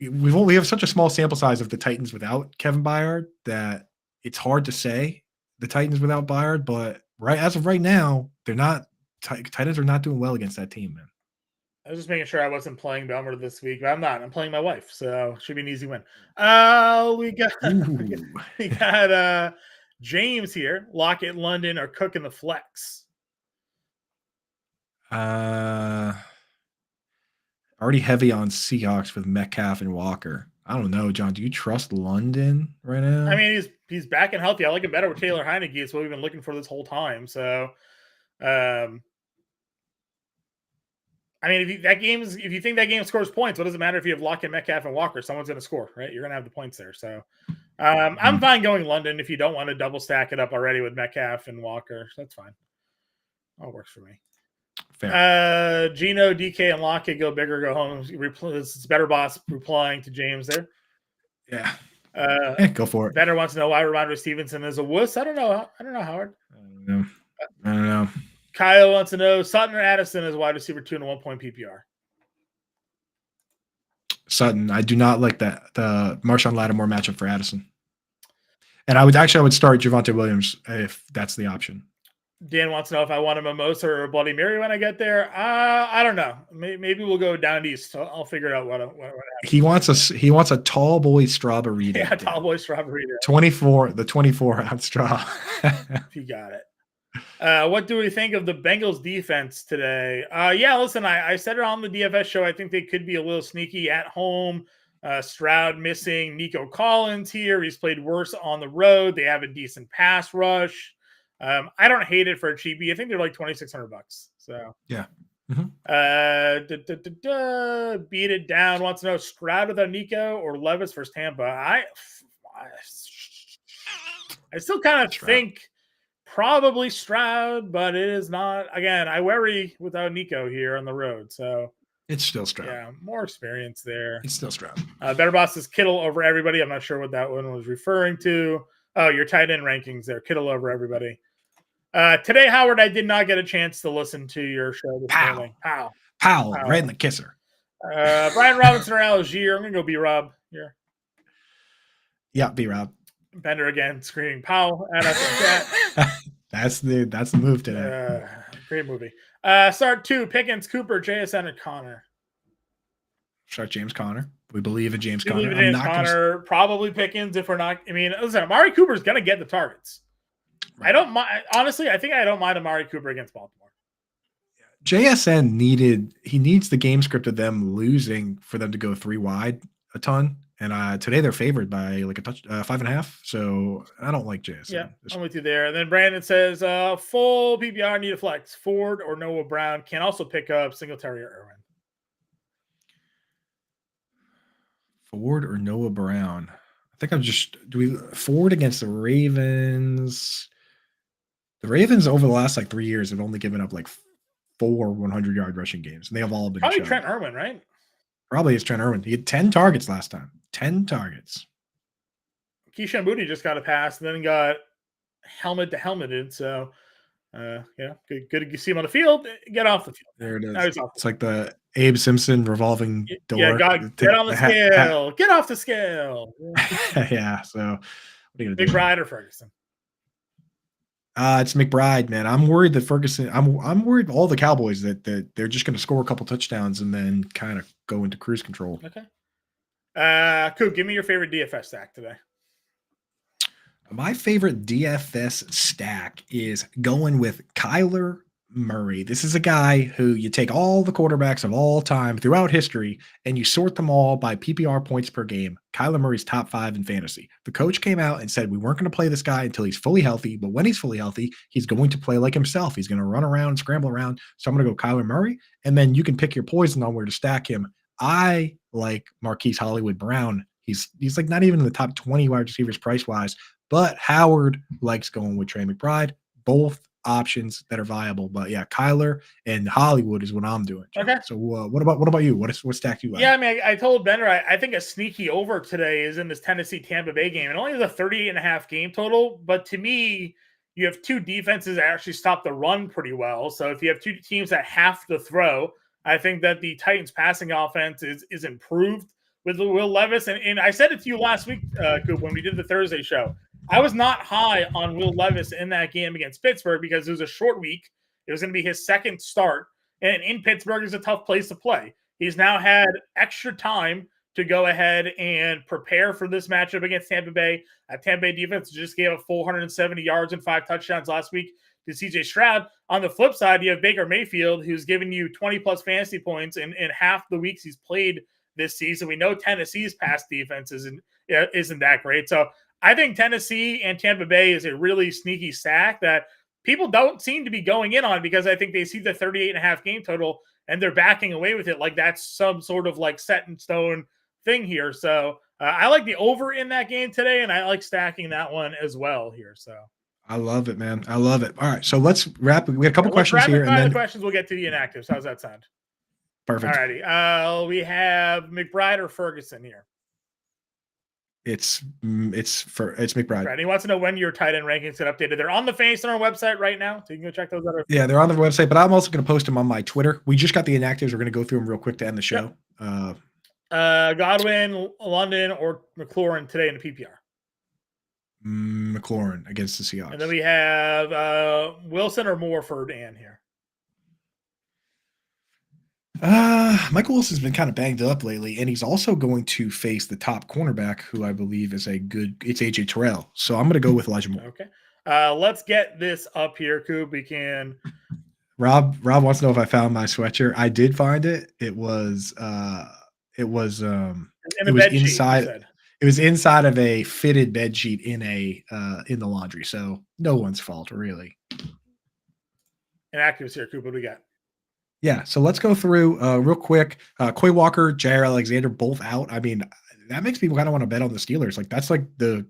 we have such a small sample size of the Titans without Kevin Byard that it's hard to say the Titans without Byard. But as of right now, they're not. Titans are not doing well against that team, man. I was just making sure I wasn't playing Belmer this week, but I'm not. I'm playing my wife, so it should be an easy win. We got James here. Lockett, London, or Cook in the flex. Already heavy on Seahawks with Metcalf and Walker. I don't know, John. Do you trust London right now? I mean, he's back and healthy. I like him better with Taylor Heineke. It's what we've been looking for this whole time. So, I mean, if you think that game scores points, what does it matter if you have Lockett, Metcalf, and Walker? Someone's going to score, right? You're going to have the points there. So, I'm fine going London if you don't want to double stack it up already with Metcalf and Walker. That's fine. All works for me. Fair. Gino, DK, and Lockett go big or go home. It's Better Boss replying to James there. Yeah. Go for it. Better wants to know why Ramondre Stevenson is a wuss. I don't know, Howard. I don't know. Kyle wants to know Sutton or Addison is wide receiver 2 in a 1 point PPR. Sutton. I do not like the Marshawn Lattimore matchup for Addison. And I would start Javonte Williams if that's the option. Dan wants to know if I want a mimosa or a Bloody Mary when I get there. I don't know. Maybe we'll go down east. So I'll figure out what happens. He wants a tall boy strawberry. Yeah, tall boy strawberry. 24 ounce straw. If you got it. What do we think of the Bengals defense today? Listen, I said it on the DFS show. I think they could be a little sneaky at home. Stroud missing Nico Collins here. He's played worse on the road. They have a decent pass rush. I don't hate it for a cheapie. I think they're like $2,600. So yeah. Beat it down. Wants to know Stroud without Nico or Levis versus Tampa. I still kind of think probably Stroud, but it is not. Again, I worry without Nico here on the road. So it's still Stroud. Yeah, more experience there. It's still Stroud. Better Boss is Kittle over everybody. I'm not sure what that one was referring to. Oh, your tight end rankings there. Kittle over everybody. Today, Howard, I did not get a chance to listen to your show this morning. Pow, right in the kisser. Brian Robinson or Algier. I'm going to go B-Rob here. Yeah, B-Rob. Bender again, screaming Powell at us in chat. That's the move today. Great movie. Start 2, Pickens, Cooper, JSN, and Connor. Start James Conner. We believe in James Conner. We believe in James Conner. Probably Pickens if we're not. I mean, listen, Amari Cooper's going to get the targets. Right. I don't mind. Honestly, I think I don't mind Amari Cooper against Baltimore. JSN needs the game script of them losing for them to go 3 wide a ton. And today they're favored by like a touch 5.5. So I don't like JSN. Yeah, I'm with you there. And then Brandon says, full PPR need a flex. Ford or Noah Brown can also pick up Singletary or Irwin. Ford or Noah Brown. I think I'm just Ford against the Ravens. The Ravens over the last like 3 years have only given up like 4 100-yard rushing games, and they have all been probably Trent Irwin, right? Probably it's Trent Irwin. He had 10 targets last time. 10 targets. Keyshawn Booty just got a pass and then got helmet to helmeted. So, good to see him on the field. Get off the field. There it is. It's like the Abe Simpson revolving door. Yeah, get on the scale. Get off the scale. Yeah. So, what are you gonna do? McBride or Ferguson? It's McBride, man. I'm worried that Ferguson. I'm worried all the Cowboys that they're just going to score a couple touchdowns and then kind of go into cruise control. Okay. Coop, give me your favorite DFS stack today. My favorite DFS stack is going with Kyler Murray. This is a guy who you take all the quarterbacks of all time throughout history and you sort them all by PPR points per game. Kyler Murray's top 5 in fantasy. The coach came out and said we weren't going to play this guy until he's fully healthy, but when he's fully healthy, he's going to play like himself. He's going to run around, scramble around. So I'm going to go Kyler Murray, and then you can pick your poison on where to stack him. I like Marquise Hollywood Brown. He's like not even in the top 20 wide receivers price-wise, but Howard likes going with Trey McBride. Both options that are viable, but yeah, Kyler and Hollywood is what I'm doing. Okay. So what about you? What stack you like? Yeah, I mean, I told Bender I think a sneaky over today is in this Tennessee Tampa Bay game. It only has a 38.5 game total, but to me, you have 2 defenses that actually stop the run pretty well. So if you have 2 teams that have to throw, I think that the Titans passing offense is improved with Will Levis. And I said it to you last week, Coop, when we did the Thursday show. I was not high on Will Levis in that game against Pittsburgh because it was a short week. It was going to be his second start. And in Pittsburgh is a tough place to play. He's now had extra time to go ahead and prepare for this matchup against Tampa Bay. Tampa Bay defense just gave up 470 yards and 5 touchdowns last week to CJ Stroud. On the flip side, you have Baker Mayfield, who's given you 20-plus fantasy points in half the weeks he's played this season. We know Tennessee's pass defense isn't that great. So I think Tennessee and Tampa Bay is a really sneaky stack that people don't seem to be going in on because I think they see the 38.5 game total and they're backing away with it like that's some sort of like set in stone thing here. So I like the over in that game today, and I like stacking that one as well here. So I love it, man. I love it. All right, so let's wrap. We have a couple questions here, and then the questions we'll get to the inactives. How's that sound? Perfect. All righty. We have McBride or Ferguson here. It's McBride. Right. He wants to know when your tight end rankings get updated. They're on the Face on our website right now, so you can go check those out. Yeah, they're on the website, but I'm also going to post them on my Twitter. We just got the inactives. We're going to go through them real quick to end the show. Yep. Godwin, London, or McLaurin today in the PPR. McLaurin against the Seahawks. And then we have Wilson or Moore for Dan here. Michael Wilson's been kind of banged up lately, and he's also going to face the top cornerback, who I believe is it's AJ Terrell. So I'm going to go with Elijah Moore. Okay. Let's get this up here, Coop. We can. Rob wants to know if I found my sweatshirt. I did find it. It was In It a was bed sheet, you inside. said. It was inside of a fitted bed sheet in the laundry. So no one's fault, really. Inactives here, Coop. What do we got? Yeah, so let's go through real quick. Quay Walker, Jair Alexander, both out. I mean, that makes people kind of want to bet on the Steelers. Like that's like the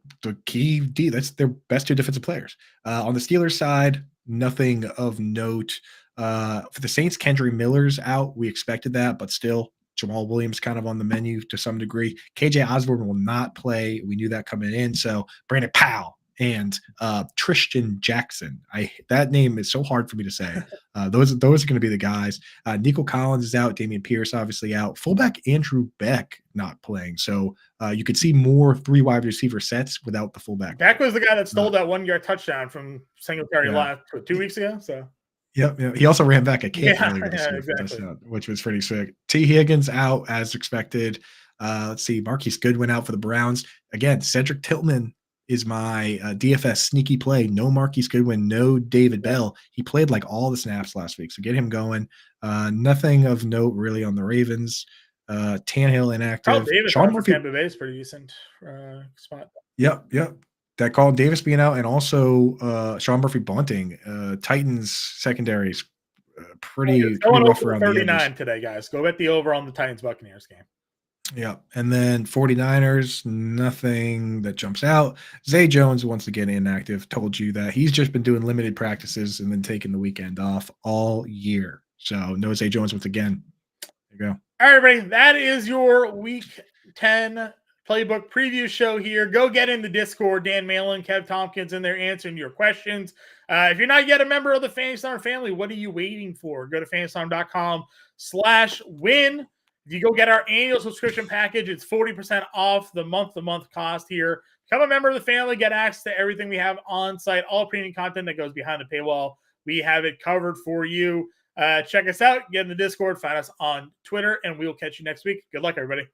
key D. That's their best two defensive players. On the Steelers side, nothing of note. For the Saints, Kendry Miller's out. We expected that, but still, Jamal Williams kind of on the menu to some degree. KJ Osborne will not play. We knew that coming in. So Brandon Powell and Tristan Jackson. That name is so hard for me to say. Those are going to be the guys. Nico Collins is out. Damian Pierce obviously out. Fullback Andrew Beck not playing. So you could see more 3 wide receiver sets without the fullback. Beck was the guy that stole that 1-yard touchdown from Singletary last 2 weeks ago. So. Yep. He also ran back a kick earlier this year, exactly. which was pretty sick. T. Higgins out as expected. Let's see. Marquise Goodwin out for the Browns. Again, Cedric Tillman is my DFS sneaky play. No Marquise Goodwin, no David Bell. He played like all the snaps last week, so get him going. Nothing of note really on the Ravens. Tannehill inactive. Carl Davis Sean Murphy. Tampa Bay is pretty decent spot. Yep. That Carl Davis being out, and also Sean Murphy bunting. Titans secondaries pretty rough around 39 today, guys. Go bet the over on the Titans Buccaneers game. Yeah. And then 49ers, nothing that jumps out. Zay Jones, once again, inactive. Told you that he's just been doing limited practices and then taking the weekend off all year. So no Zay Jones once again. There you go. All right, everybody. That is your week 10 playbook preview show here. Go get in the Discord. Dan Malin, Kev Tompkins in there answering your questions. If you're not yet a member of the Fantasy Farm family, what are you waiting for? Go to fantasyfarm.com/win. If you go get our annual subscription package, it's 40% off the month-to-month cost here. Become a member of the family, get access to everything we have on site, all premium content that goes behind the paywall. We have it covered for you. Check us out, get in the Discord, find us on Twitter, and we'll catch you next week. Good luck, everybody.